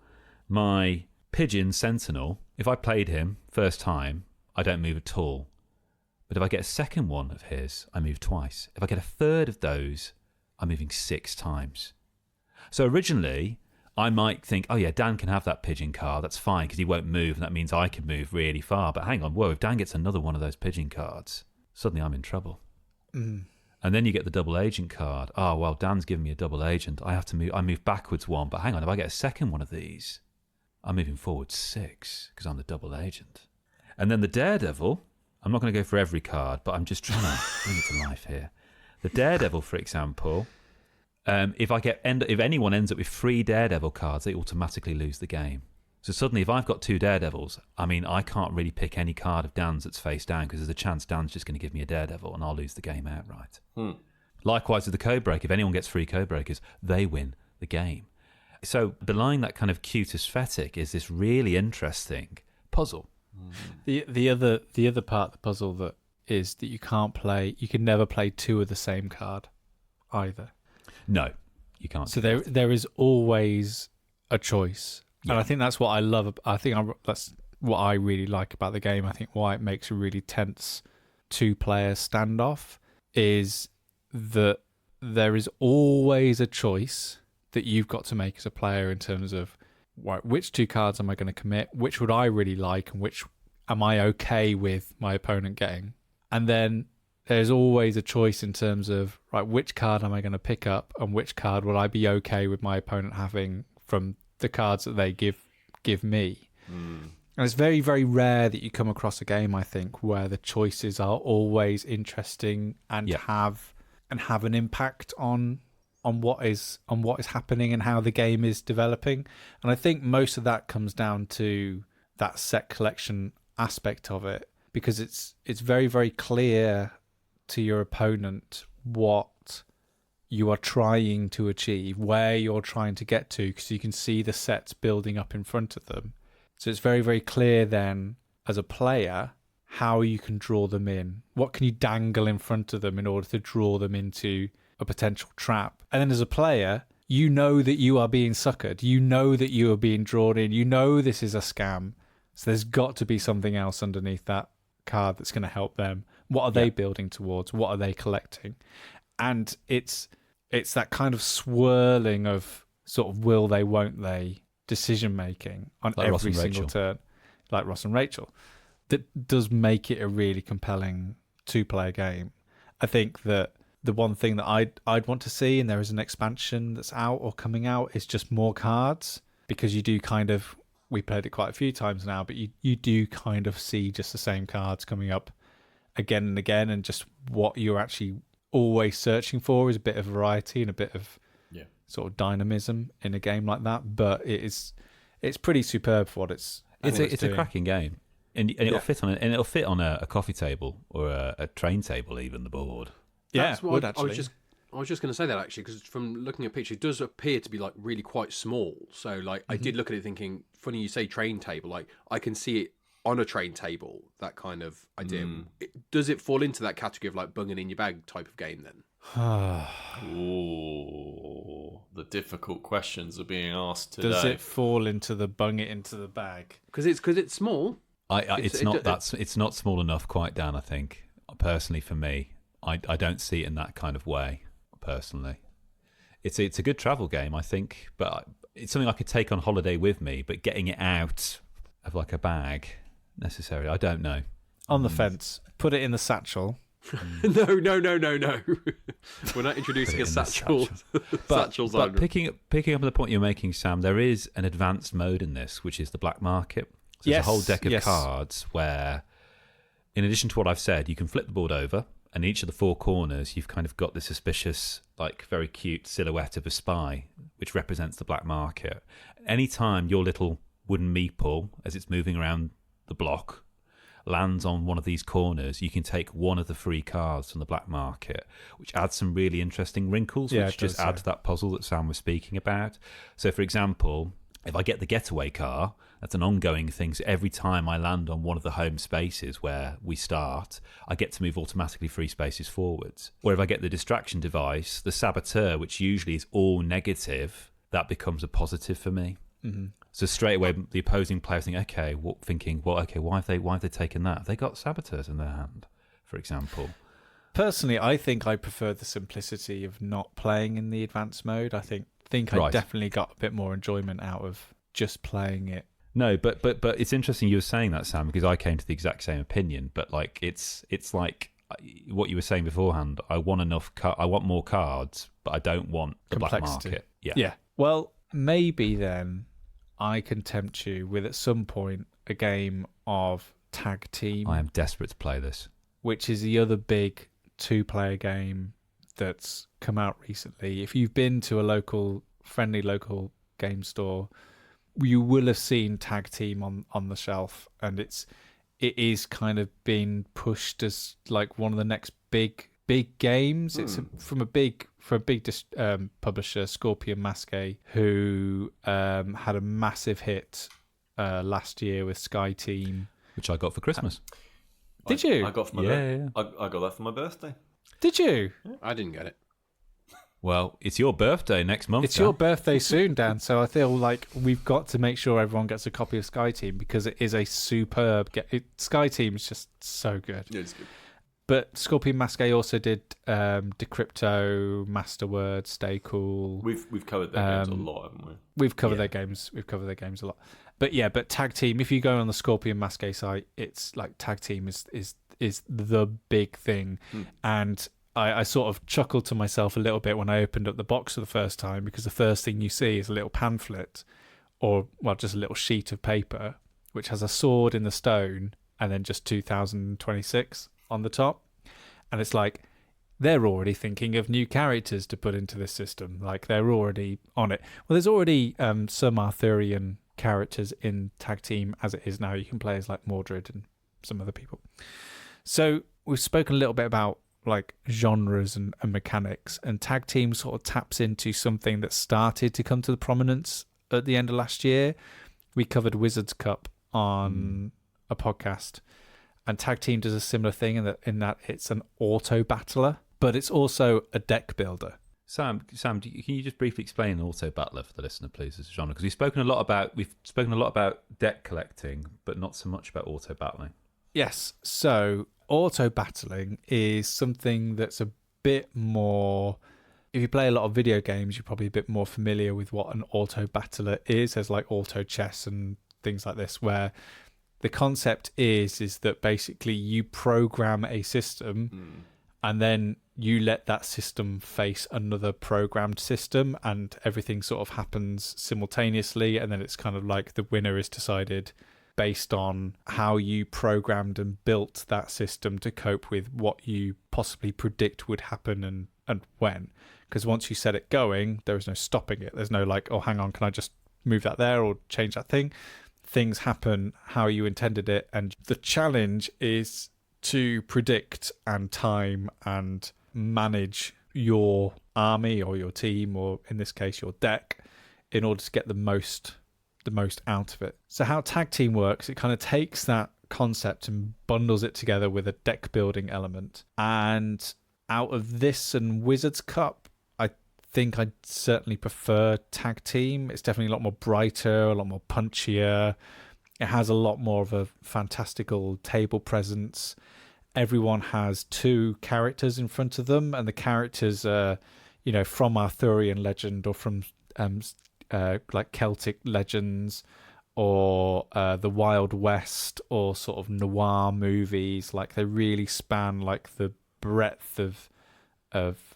my Pigeon Sentinel, if I played him first time, I don't move at all. But if I get a second one of his, I move twice. If I get a third of those, I'm moving 6 times. So originally, I might think, oh yeah, Dan can have that pigeon card. That's fine because he won't move, and that means I can move really far. But hang on, whoa, if Dan gets another one of those pigeon cards, suddenly I'm in trouble. And then you get the double agent card. Oh, well, Dan's given me a double agent. I move backwards 1. But hang on, if I get a second one of these, I'm moving forward 6 because I'm the double agent. And then the Daredevil, I'm not going to go for every card, but I'm just trying to bring it to life here. The Daredevil, for example, if anyone ends up with 3 Daredevil cards, they automatically lose the game. So suddenly, if I've got 2 Daredevils, I can't really pick any card of Dan's that's face down because there's a chance Dan's just going to give me a Daredevil and I'll lose the game outright. Likewise with the Code Break, if anyone gets 3 Code Breakers, they win the game. So belying that kind of cute aesthetic is this really interesting puzzle. The other part of the puzzle that is that you can never play 2 of the same card either. No, you can't. So there is always a choice. Yeah. And I think that's what I love. That's what I really like about the game. I think why it makes a really tense 2-player standoff is that there is always a choice that you've got to make as a player in terms of which 2 cards am I going to commit, which would I really like, and which am I okay with my opponent getting. And then there's always a choice in terms of, which card am I going to pick up and which card will I be okay with my opponent having from the cards that they give me. And it's very, very rare that you come across a game, I think, where the choices are always interesting and have an impact on what is happening and how the game is developing. And I think most of that comes down to that set collection aspect of it, because it's very, very clear to your opponent what you are trying to achieve, where you're trying to get to, because you can see the sets building up in front of them. So it's very, very clear then as a player how you can draw them in. What can you dangle in front of them in order to draw them into a potential trap? And then as a player, you know that you are being suckered. You know that you are being drawn in. You know this is a scam. So there's got to be something else underneath that card that's going to help them. What are they building towards? What are they collecting? And it's that kind of swirling of sort of will they, won't they decision making on like every single turn, like Ross and Rachel, that does make it a really compelling 2-player game. I think that the one thing that I'd want to see, and there is an expansion that's out or coming out, is just more cards, because you do kind of, we played it quite a few times now, but you do kind of see just the same cards coming up again and again, and just what you're actually always searching for is a bit of variety and a bit of sort of dynamism in a game like that. But it's pretty superb for what it's a cracking game, and it'll fit on a coffee table or a train table, even the board. That's what I was just going to say that, actually, because from looking at pictures, it does appear to be like really quite small. So I did look at it thinking, funny you say train table, like I can see it on a train table, that kind of idea. Does it fall into that category of like bunging in your bag type of game then? Ooh, the difficult questions are being asked today. Does it fall into the bung it into the bag? Because it's small. It's not small enough quite, Dan. I think personally for me, I don't see it in that kind of way. Personally, it's a good travel game, I think, but it's something I could take on holiday with me. But getting it out of like a bag necessarily, I don't know. On the fence, put it in the satchel. No. We're not introducing a satchel. But picking up on the point you're making, Sam, there is an advanced mode in this, which is the black market. So there's a whole deck of cards where, in addition to what I've said, you can flip the board over, and each of the 4 corners, you've kind of got this suspicious, like very cute silhouette of a spy, which represents the black market. Anytime your little wooden meeple, as it's moving around the block, lands on one of these corners, you can take one of the free cards from the black market, which adds some really interesting wrinkles, which just add to that puzzle that Sam was speaking about. So, for example, if I get the getaway car, that's an ongoing thing. So every time I land on one of the home spaces where we start, I get to move automatically 3 spaces forwards. Or if I get the distraction device, the saboteur, which usually is all negative, that becomes a positive for me. Mm-hmm. So straight away, the opposing players think, why have they taken that? Have they got saboteurs in their hand, for example? Personally, I think I prefer the simplicity of not playing in the advanced mode. I think I definitely got a bit more enjoyment out of just playing it. No, but it's interesting you were saying that, Sam, because I came to the exact same opinion. But like it's like what you were saying beforehand. I want I want more cards, but I don't want the black market. Yeah. Well, maybe then I can tempt you with at some point a game of Tag Team. I am desperate to play this, which is the other big 2-player game that's come out recently. If you've been to a friendly local game store, you will have seen Tag Team on the shelf, and it is kind of being pushed as like one of the next big games. It's from a big publisher, Scorpion Masqué, who had a massive hit last year with Sky Team, which I got for Christmas. Did you? I got for my I got that for my birthday. Did you? I didn't get it. Well, it's your birthday next month. It's your birthday soon, Dan. So I feel like we've got to make sure everyone gets a copy of Sky Team because it is a superb game. Sky Team is just so good. Yeah, it's good. But Scorpion Masqué also did Decrypto, Masterword, Stay Cool. We've covered their games a lot, haven't we? We've covered their games. We've covered their games a lot. But Tag Team. If you go on the Scorpion Masqué site, it's like Tag Team is the big thing, and I sort of chuckled to myself a little bit when I opened up the box for the first time, because the first thing you see is a little pamphlet, just a little sheet of paper, which has a sword in the stone and then just 2026 on the top. And it's like, they're already thinking of new characters to put into this system. Like, they're already on it. Well, there's already some Arthurian characters in Tag Team as it is now. You can play as like Mordred and some other people. So we've spoken a little bit about like genres and mechanics, and Tag Team sort of taps into something that started to come to the prominence at the end of last year. We covered Wizards Cup on a podcast, and Tag Team does a similar thing in that it's an auto battler, but it's also a deck builder. Sam, can you just briefly explain auto battler for the listener, please, as a genre? Because we've spoken a lot about deck collecting, but not so much about auto battling. Yes, so auto battling is something that's a bit more. If you play a lot of video games, you're probably a bit more familiar with what an auto battler is. There's like auto chess and things like this, where the concept is that basically you program a system and then you let that system face another programmed system, and everything sort of happens simultaneously, and then it's kind of like the winner is decided based on how you programmed and built that system to cope with what you possibly predict would happen and when. Because once you set it going, there is no stopping it. There's no like, oh, hang on, can I just move that there or change that thing? Things happen how you intended it. And the challenge is to predict and time and manage your army or your team, or in this case, your deck, in order to get the most out of it. So how Tag Team works, it kind of takes that concept and bundles it together with a deck building element. And out of this and Wizards Cup, I think I'd certainly prefer Tag Team. It's definitely a lot more brighter, a lot more punchier. It has a lot more of a fantastical table presence. Everyone has 2 characters in front of them, and the characters are, from Arthurian legend or from like Celtic legends, or the Wild West, or sort of noir movies. Like, they really span like the breadth of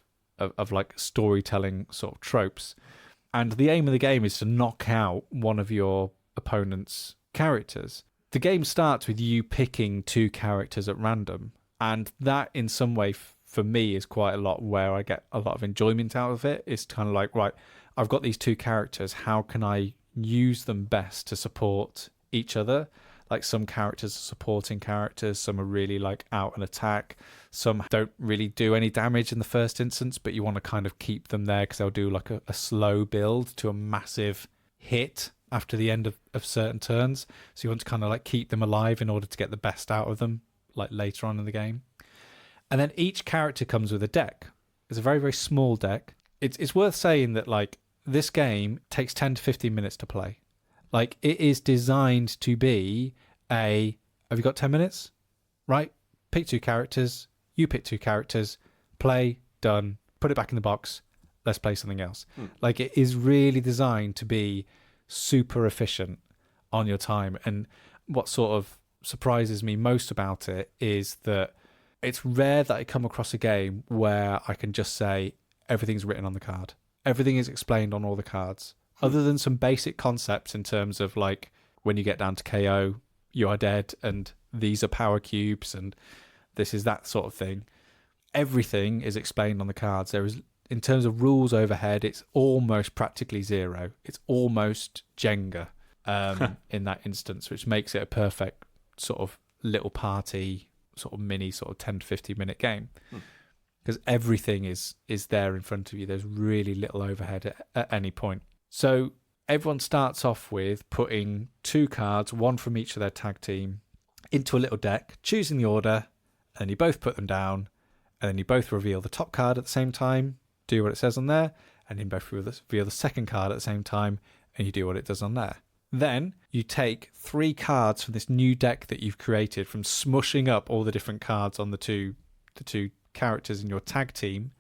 like storytelling sort of tropes. And the aim of the game is to knock out one of your opponent's characters. The game starts with you picking 2 characters at random, and that in some way for me is quite a lot where I get a lot of enjoyment out of it. It's kind of like, right, I've got these 2 characters, how can I use them best to support each other? Like some characters are supporting characters, some are really like out and attack, some don't really do any damage in the first instance, but you want to kind of keep them there because they'll do like a slow build to a massive hit after the end of certain turns. So you want to kind of like keep them alive in order to get the best out of them like later on in the game. And then each character comes with a deck. It's a very, very small deck. It's worth saying that like this game takes 10 to 15 minutes to play. Like it is designed to be have you got 10 minutes? Right? Pick 2 characters. You pick 2 characters. Play. Done. Put it back in the box. Let's play something else. Like it is really designed to be super efficient on your time. And what sort of surprises me most about it is that it's rare that I come across a game where I can just say everything's written on the card. Everything is explained on all the cards. Other than some basic concepts in terms of like when you get down to KO, you are dead, and these are power cubes, and this is that sort of thing. Everything is explained on the cards. There is, in terms of rules overhead, it's almost practically zero. It's almost Jenga in that instance, which makes it a perfect sort of little party, sort of mini, sort of 10 to 15 minute game. Because everything is there in front of you. There's really little overhead at any point. So everyone starts off with putting 2 cards, one from each of their tag team, into a little deck, choosing the order, and you both put them down, and then you both reveal the top card at the same time, do what it says on there, and then both reveal the second card at the same time, and you do what it does on there. Then you take 3 cards from this new deck that you've created from smushing up all the different cards on the two characters in your tag team,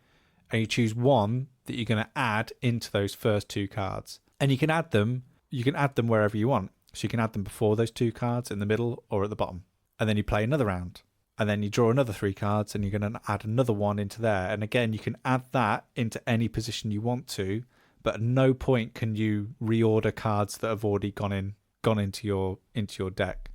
and you choose one that you're going to add into those first 2 cards. And you can add them wherever you want. So you can add them before those 2 cards, in the middle, or at the bottom. And then you play another round. And then you draw another 3 cards, and you're going to add another one into there. And again, you can add that into any position you want to, but at no point can you reorder cards that have already gone into your deck.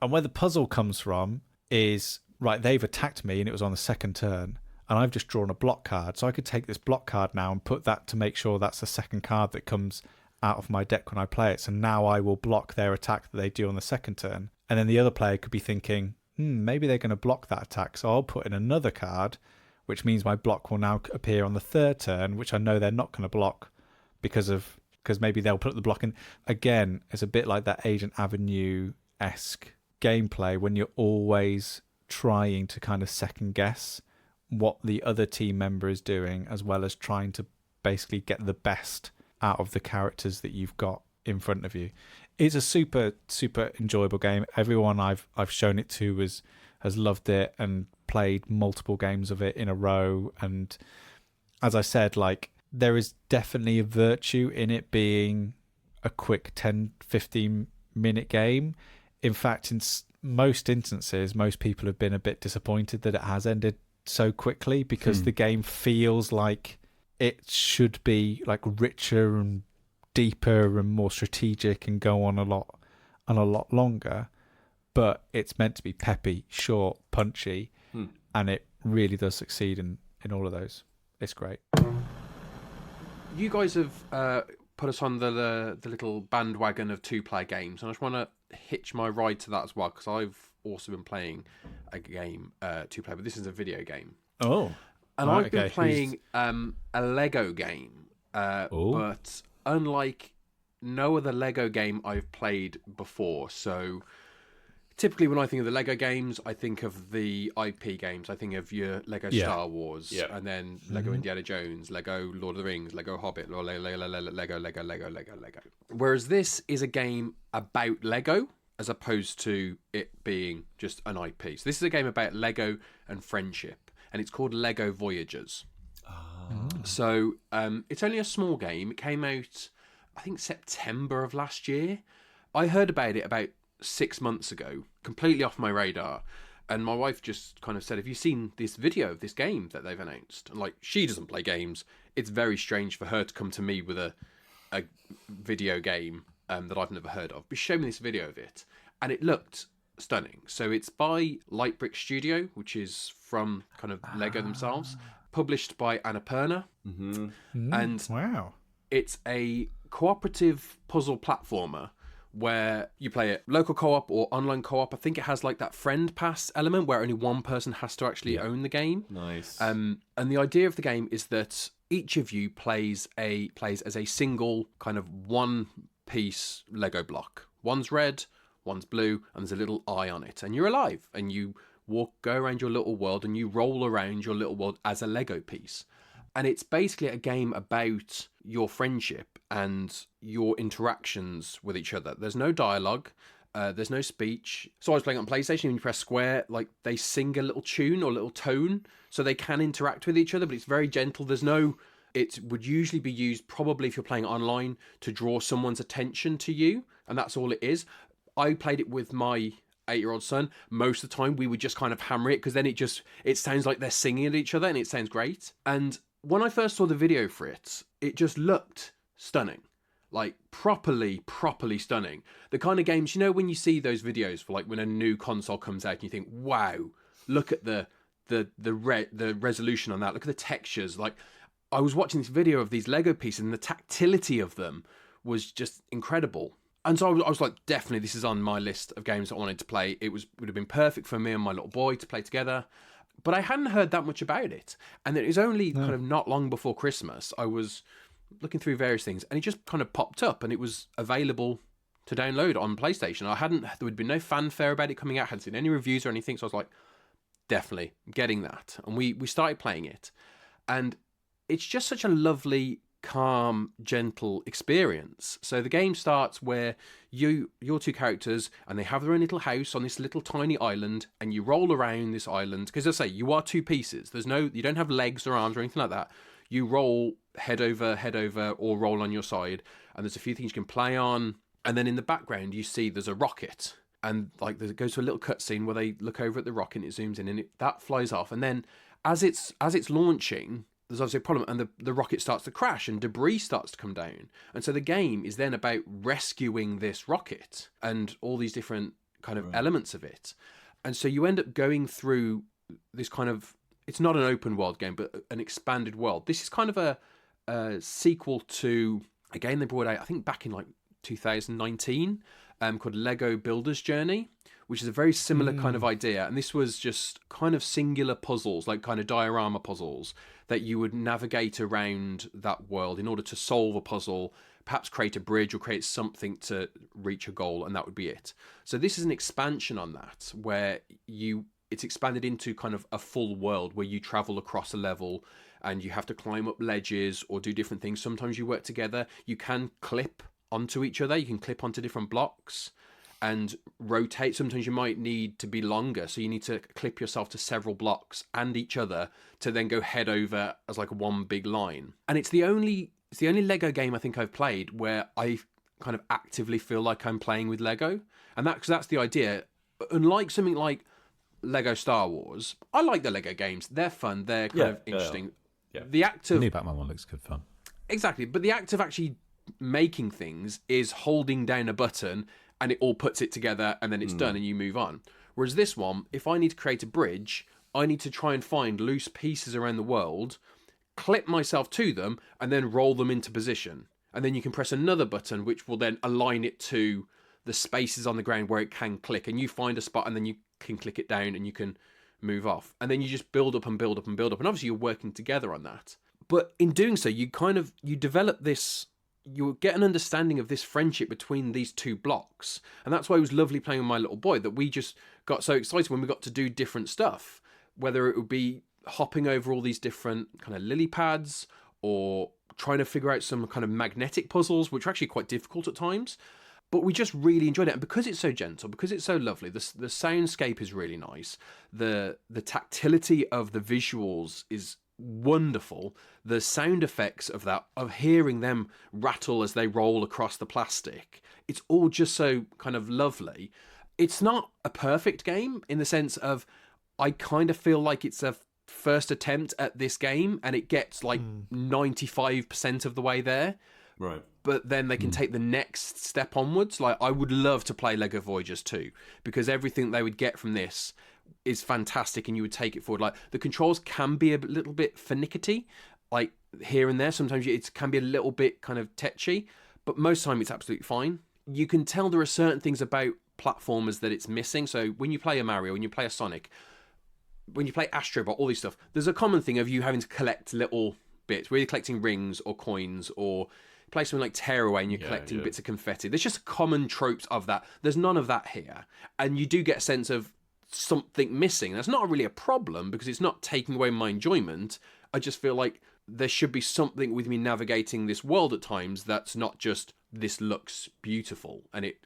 And where the puzzle comes from is, right, they've attacked me and it was on the second turn, and I've just drawn a block card. So I could take this block card now and put that to make sure that's the second card that comes out of my deck when I play it. So now I will block their attack that they do on the second turn. And then the other player could be thinking, maybe they're going to block that attack. So I'll put in another card, which means my block will now appear on the third turn, which I know they're not going to block because maybe they'll put the block in. Again, it's a bit like that Agent Avenue-esque gameplay when you're always trying to kind of second guess what the other team member is doing, as well as trying to basically get the best out of the characters that you've got in front of you. It's a super, super enjoyable game. Everyone I've shown it to has loved it and played multiple games of it in a row. And as I said, like, there is definitely a virtue in it being a quick 10, 15 minute game. In fact, in most instances, most people have been a bit disappointed that it has ended so quickly, because the game feels like it should be like richer and deeper and more strategic and go on a lot longer. But it's meant to be peppy, short, punchy, and it really does succeed in all of those. It's great. You guys have put us on the little bandwagon of 2-player games, and I just want to hitch my ride to that as well, because I've also been playing a game 2-player, but this is a video game. Oh. And I've been playing a Lego game, but unlike no other Lego game I've played before. So typically when I think of the Lego games, I think of the IP games. I think of your Lego Star Wars, and then Lego Indiana Jones, Lego Lord of the Rings, Lego Hobbit, Lego. Whereas this is a game about Lego, as opposed to it being just an IP. So this is a game about Lego and friendship, and it's called LEGO Voyagers. So it's only a small game. It came out, I think, September of last year. I heard about it about 6 months ago, completely off my radar. And my wife just kind of said, have you seen this video of this game that they've announced? And like, she doesn't play games. It's very strange for her to come to me with a video game that I've never heard of. But she showed me this video of it, and it looked stunning. So it's by Light Brick Studio, which is from kind of Lego themselves, published by Annapurna. And wow, it's a cooperative puzzle platformer where you play it local co-op or online co-op. I think it has like that friend pass element where only one person has to actually own the game. Nice. And the idea of the game is that each of you plays as a single kind of one-piece Lego block. One's red, one's blue, and there's a little eye on it. And you're alive, and you go around your little world, and you roll around your little world as a Lego piece. And it's basically a game about your friendship and your interactions with each other. There's no dialogue. There's no speech. So I was playing on PlayStation. When you press square, like they sing a little tune or a little tone, so they can interact with each other. But it's very gentle. There's no. It would usually be used probably if you're playing online to draw someone's attention to you, and that's all it is. I played it with my 8-year-old son. Most of the time, we would just kind of hammer it because then it sounds like they're singing at each other, and it sounds great. And when I first saw the video for it, it just looked stunning. Like properly stunning. The kind of games, you know, when you see those videos for like when a new console comes out and you think, wow, look at the resolution on that. Look at the textures. Like I was watching this video of these Lego pieces and the tactility of them was just incredible. And so I was like, definitely this is on my list of games I wanted to play. Would have been perfect for me and my little boy to play together. But I hadn't heard that much about it. And it was only kind of not long before Christmas. I was looking through various things and it just kind of popped up and it was available to download on PlayStation. There would be no fanfare about it coming out. I hadn't seen any reviews or anything. So I was like, definitely getting that. And we started playing it. And it's just such a lovely, calm, gentle experience. So the game starts where your two characters, and they have their own little house on this little tiny island, and you roll around this island. Because as I say, you are two pieces. You don't have legs or arms or anything like that. You roll head over, or roll on your side, and there's a few things you can play on. And then in the background, you see there's a rocket, and like it goes to a little cutscene where they look over at the rocket, and it zooms in, and that flies off. And then as it's launching, there's obviously a problem, and the rocket starts to crash, and debris starts to come down. And so the game is then about rescuing this rocket and all these different kind of elements of it. And so you end up going through this kind of, it's not an open world game, but an expanded world. This is kind of a sequel to a game they brought out, I think back in like 2019, called Lego Builder's Journey, which is a very similar kind of idea. And this was just kind of singular puzzles, like kind of diorama puzzles that you would navigate around that world in order to solve a puzzle, perhaps create a bridge or create something to reach a goal, and that would be it. So this is an expansion on that, where it's expanded into kind of a full world where you travel across a level and you have to climb up ledges or do different things. Sometimes you work together. You can clip onto each other. You can clip onto different blocks and rotate. Sometimes you might need to be longer, so you need to clip yourself to several blocks and each other to then go head over as like one big line. And it's the only Lego game I think I've played where I kind of actively feel like I'm playing with Lego, and that's the idea. Unlike something like Lego Star Wars, I like the Lego games. They're fun. They're kind of interesting. Yeah. The act of The new Batman one looks good fun. Exactly, but the act of actually making things is holding down a button and it all puts it together and then it's done and you move on. Whereas this one, if I need to create a bridge, I need to try and find loose pieces around the world, clip myself to them, and then roll them into position. And then you can press another button which will then align it to the spaces on the ground where it can click, and you find a spot and then you can click it down and you can move off. And then you just build up and build up and build up. And obviously you're working together on that. But in doing so, you develop this, you get an understanding of this friendship between these two blocks. And that's why it was lovely playing with my little boy, that we just got so excited when we got to do different stuff, whether it would be hopping over all these different kind of lily pads or trying to figure out some kind of magnetic puzzles, which are actually quite difficult at times. But we just really enjoyed it. And because it's so gentle, because it's so lovely, the soundscape is really nice. The tactility of the visuals is wonderful. The sound effects of that, of hearing them rattle as they roll across the plastic, it's all just so kind of lovely. It's not a perfect game in the sense of, I kind of feel like it's a first attempt at this game and it gets like 95% of the way there. Right. But then they can take the next step onwards. Like, I would love to play LEGO Voyagers 2, because everything they would get from this is fantastic and you would take it forward. Like, the controls can be a little bit finicky, like here and there. Sometimes it can be a little bit kind of tetchy, but most of the time it's absolutely fine. you can tell there are certain things about platformers that it's missing. So when you play a Mario, when you play a Sonic, when you play Astrobot, all these stuff, there's a common thing of you having to collect little bits, whether you're collecting rings or coins, or play something like Tearaway and you're collecting bits of confetti. There's just common tropes of that. There's none of that here. And you do get a sense of something missing. That's not really a problem because it's not taking away my enjoyment. I just feel like there should be something with me navigating this world at times that's not just this looks beautiful, and it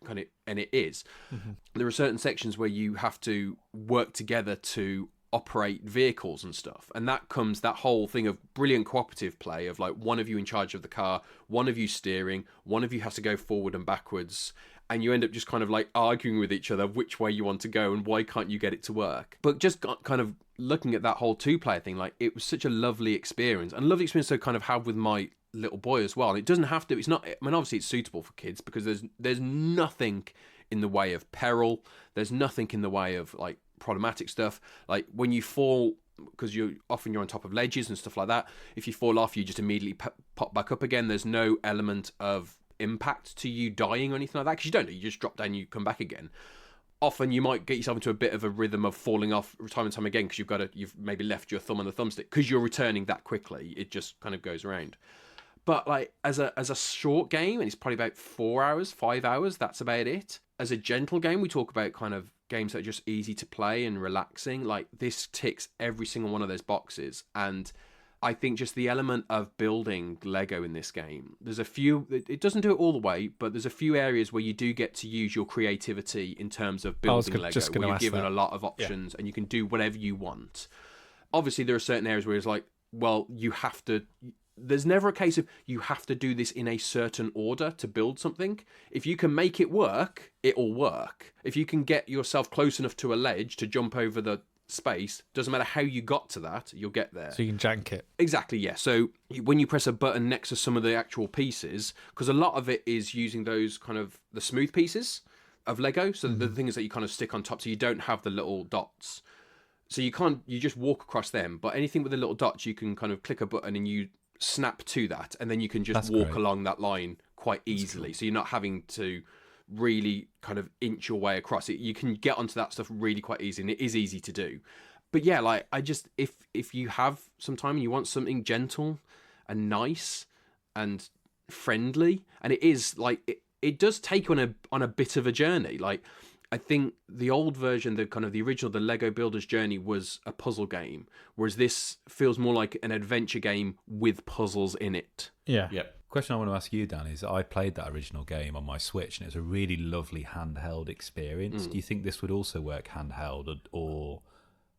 is. Mm-hmm. There are certain sections where you have to work together to operate vehicles and stuff, and that whole thing of brilliant cooperative play of like one of you in charge of the car, one of you steering, one of you has to go forward and backwards, and you end up just kind of like arguing with each other which way you want to go and why can't you get it to work. But just kind of looking at that whole two-player thing, like it was such a lovely experience, and a lovely experience to kind of have with my little boy as well. And it doesn't have to, it's not, I mean, obviously it's suitable for kids because there's nothing in the way of peril, there's nothing in the way of like problematic stuff. Like when you fall, because you're on top of ledges and stuff like that, if you fall off you just immediately pop back up again. There's no element of impact to you dying or anything like that, because you don't, you just drop down, you come back again. Often you might get yourself into a bit of a rhythm of falling off time and time again because you've maybe left your thumb on the thumbstick because you're returning that quickly. It just kind of goes around. But like as a short game, and it's probably about 4 hours, 5 hours, that's about it. As a gentle game, we talk about kind of games that are just easy to play and relaxing. Like this ticks every single one of those boxes. And I think just the element of building Lego in this game, there's a few, it doesn't do it all the way, but there's a few areas where you do get to use your creativity in terms of building Lego, where you're given a lot of options and you can do whatever you want. Obviously, there are certain areas where it's like, well, you have to... There's never a case of you have to do this in a certain order to build something. If you can make it work, it'll work. If you can get yourself close enough to a ledge to jump over the space, doesn't matter how you got to that, you'll get there. So you can jank it. Exactly, yeah. So when you press a button next to some of the actual pieces, because a lot of it is using those kind of the smooth pieces of Lego, so the things that you kind of stick on top, so you don't have the little dots. So you just walk across them, but anything with the little dots, you can kind of click a button and you snap to that, and then you can just walk along that line quite easily. Cool. So you're not having to really kind of inch your way across it. You can get onto that stuff really quite easy, and it is easy to do. But yeah, like I just, if you have some time and you want something gentle and nice and friendly, and it is like it does take on a bit of a journey. Like I think the old version, the original, the Lego Builders Journey, was a puzzle game, whereas this feels more like an adventure game with puzzles in it. Yeah. Yep. Question I want to ask you, Dan, is I played that original game on my Switch, and it was a really lovely handheld experience. Do you think this would also work handheld, or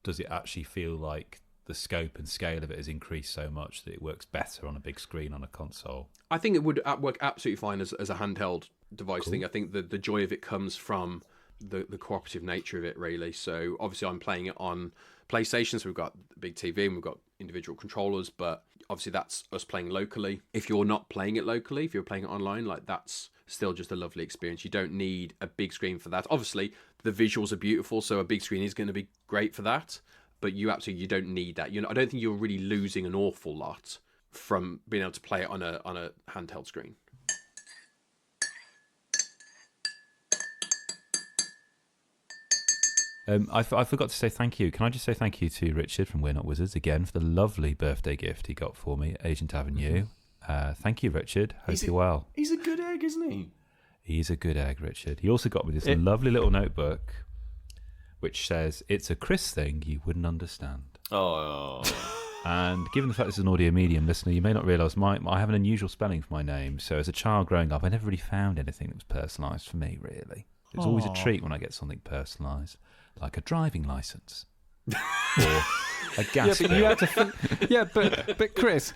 does it actually feel like the scope and scale of it has increased so much that it works better on a big screen on a console? I think it would work absolutely fine as a handheld device thing. I think the joy of it comes from the cooperative nature of it, really. So obviously I'm playing it on PlayStation, so we've got a big TV and we've got individual controllers, but obviously that's us playing locally. If you're not playing it locally, if you're playing it online, like that's still just a lovely experience. You don't need a big screen for that. Obviously the visuals are beautiful, so a big screen is going to be great for that, but you don't need that. I don't think you're really losing an awful lot from being able to play it on a handheld screen. I forgot to say thank you. Can I just say thank you to Richard from We're Not Wizards again for the lovely birthday gift he got for me, Agent Avenue. Thank you, Richard. Hope you're well. He's a good egg, isn't he? He's a good egg, Richard. He also got me this lovely little notebook which says, "It's a Chris thing you wouldn't understand." Oh. And given the fact this is an audio medium listener, you may not realise I have an unusual spelling for my name. So as a child growing up, I never really found anything that was personalised for me, really. It was always a treat when I get something personalised, like a driving licence or a gas bill. You had to. But Chris,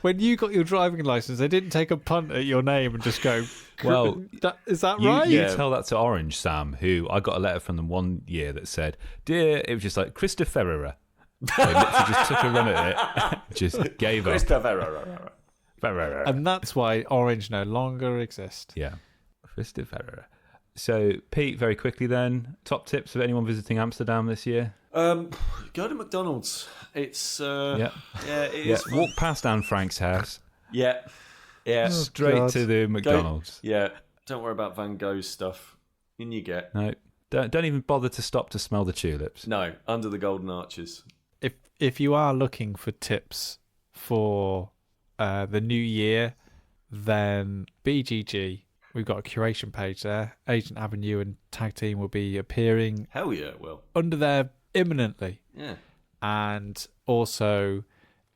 when you got your driving licence, they didn't take a punt at your name and just go, "Well, is that right?" You tell that to Orange Sam, who I got a letter from them one year that said, "Dear," it was just like Christopher. So I literally just took a run at it, just gave up. Christopher. And that's why Orange no longer exist. Yeah, Christopher. So, Pete, very quickly then, top tips of anyone visiting Amsterdam this year? Go to McDonald's. It's it is. Walk past Anne Frank's house. Yeah. Straight to the McDonald's. Don't worry about Van Gogh's stuff. In you get. No, don't even bother to stop to smell the tulips. No, under the golden arches. If you are looking for tips for the new year, then BGG, we've got a curation page there. Agent Avenue and Tag Team will be appearing Hell yeah, it will. under there imminently. Yeah. And also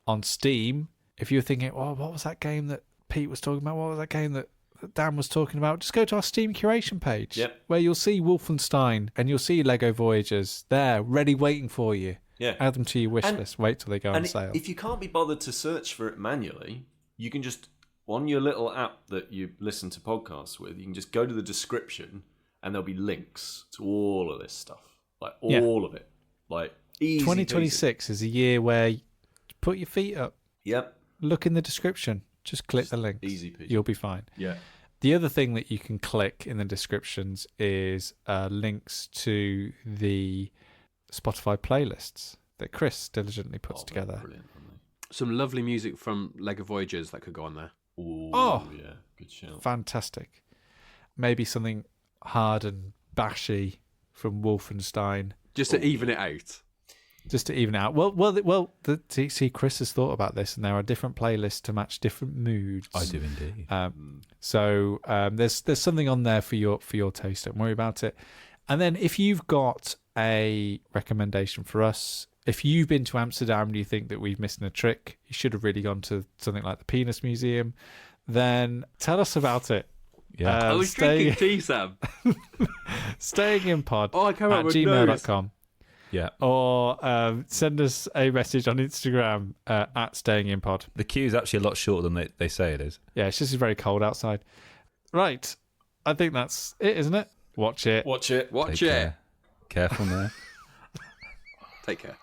on Steam, if you're thinking, well, what was that game that Pete was talking about? What was that game that Dan was talking about? Just go to our Steam curation page, where you'll see Wolfenstein and you'll see LEGO Voyagers there, ready, waiting for you. Yeah. Add them to your wish list. Wait till they go on sale. If you can't be bothered to search for it manually, you can just, on your little app that you listen to podcasts with, you can just go to the description and there'll be links to all of this stuff. Like, all of it. Like, easy 2026 is a year where you put your feet up. Yep. Look in the description. Just click the links. Easy peasy. You'll be fine. Yeah. The other thing that you can click in the descriptions is links to the Spotify playlists that Chris diligently puts together. Brilliant, Some lovely music from LEGO Voyagers that could go on there. Oh, yeah. Good shout. Fantastic. Maybe something hard and bashy from Wolfenstein. Just to even it out. Just to even it out. See, Chris has thought about this, and there are different playlists to match different moods. I do indeed. So there's something on there for your taste. Don't worry about it. And then if you've got a recommendation for us, if you've been to Amsterdam and you think that we've missed a trick, you should have really gone to something like the Penis Museum, then tell us about it. Yeah. I was drinking tea, Sam. Stayinginpod I came out at with gmail.com. Yeah. Or send us a message on Instagram at stayinginpod. The queue is actually a lot shorter than they say it is. Yeah, it's just very cold outside. Right. I think that's it, isn't it? Watch it. Watch it. Watch Take it. care. Careful now. Take care.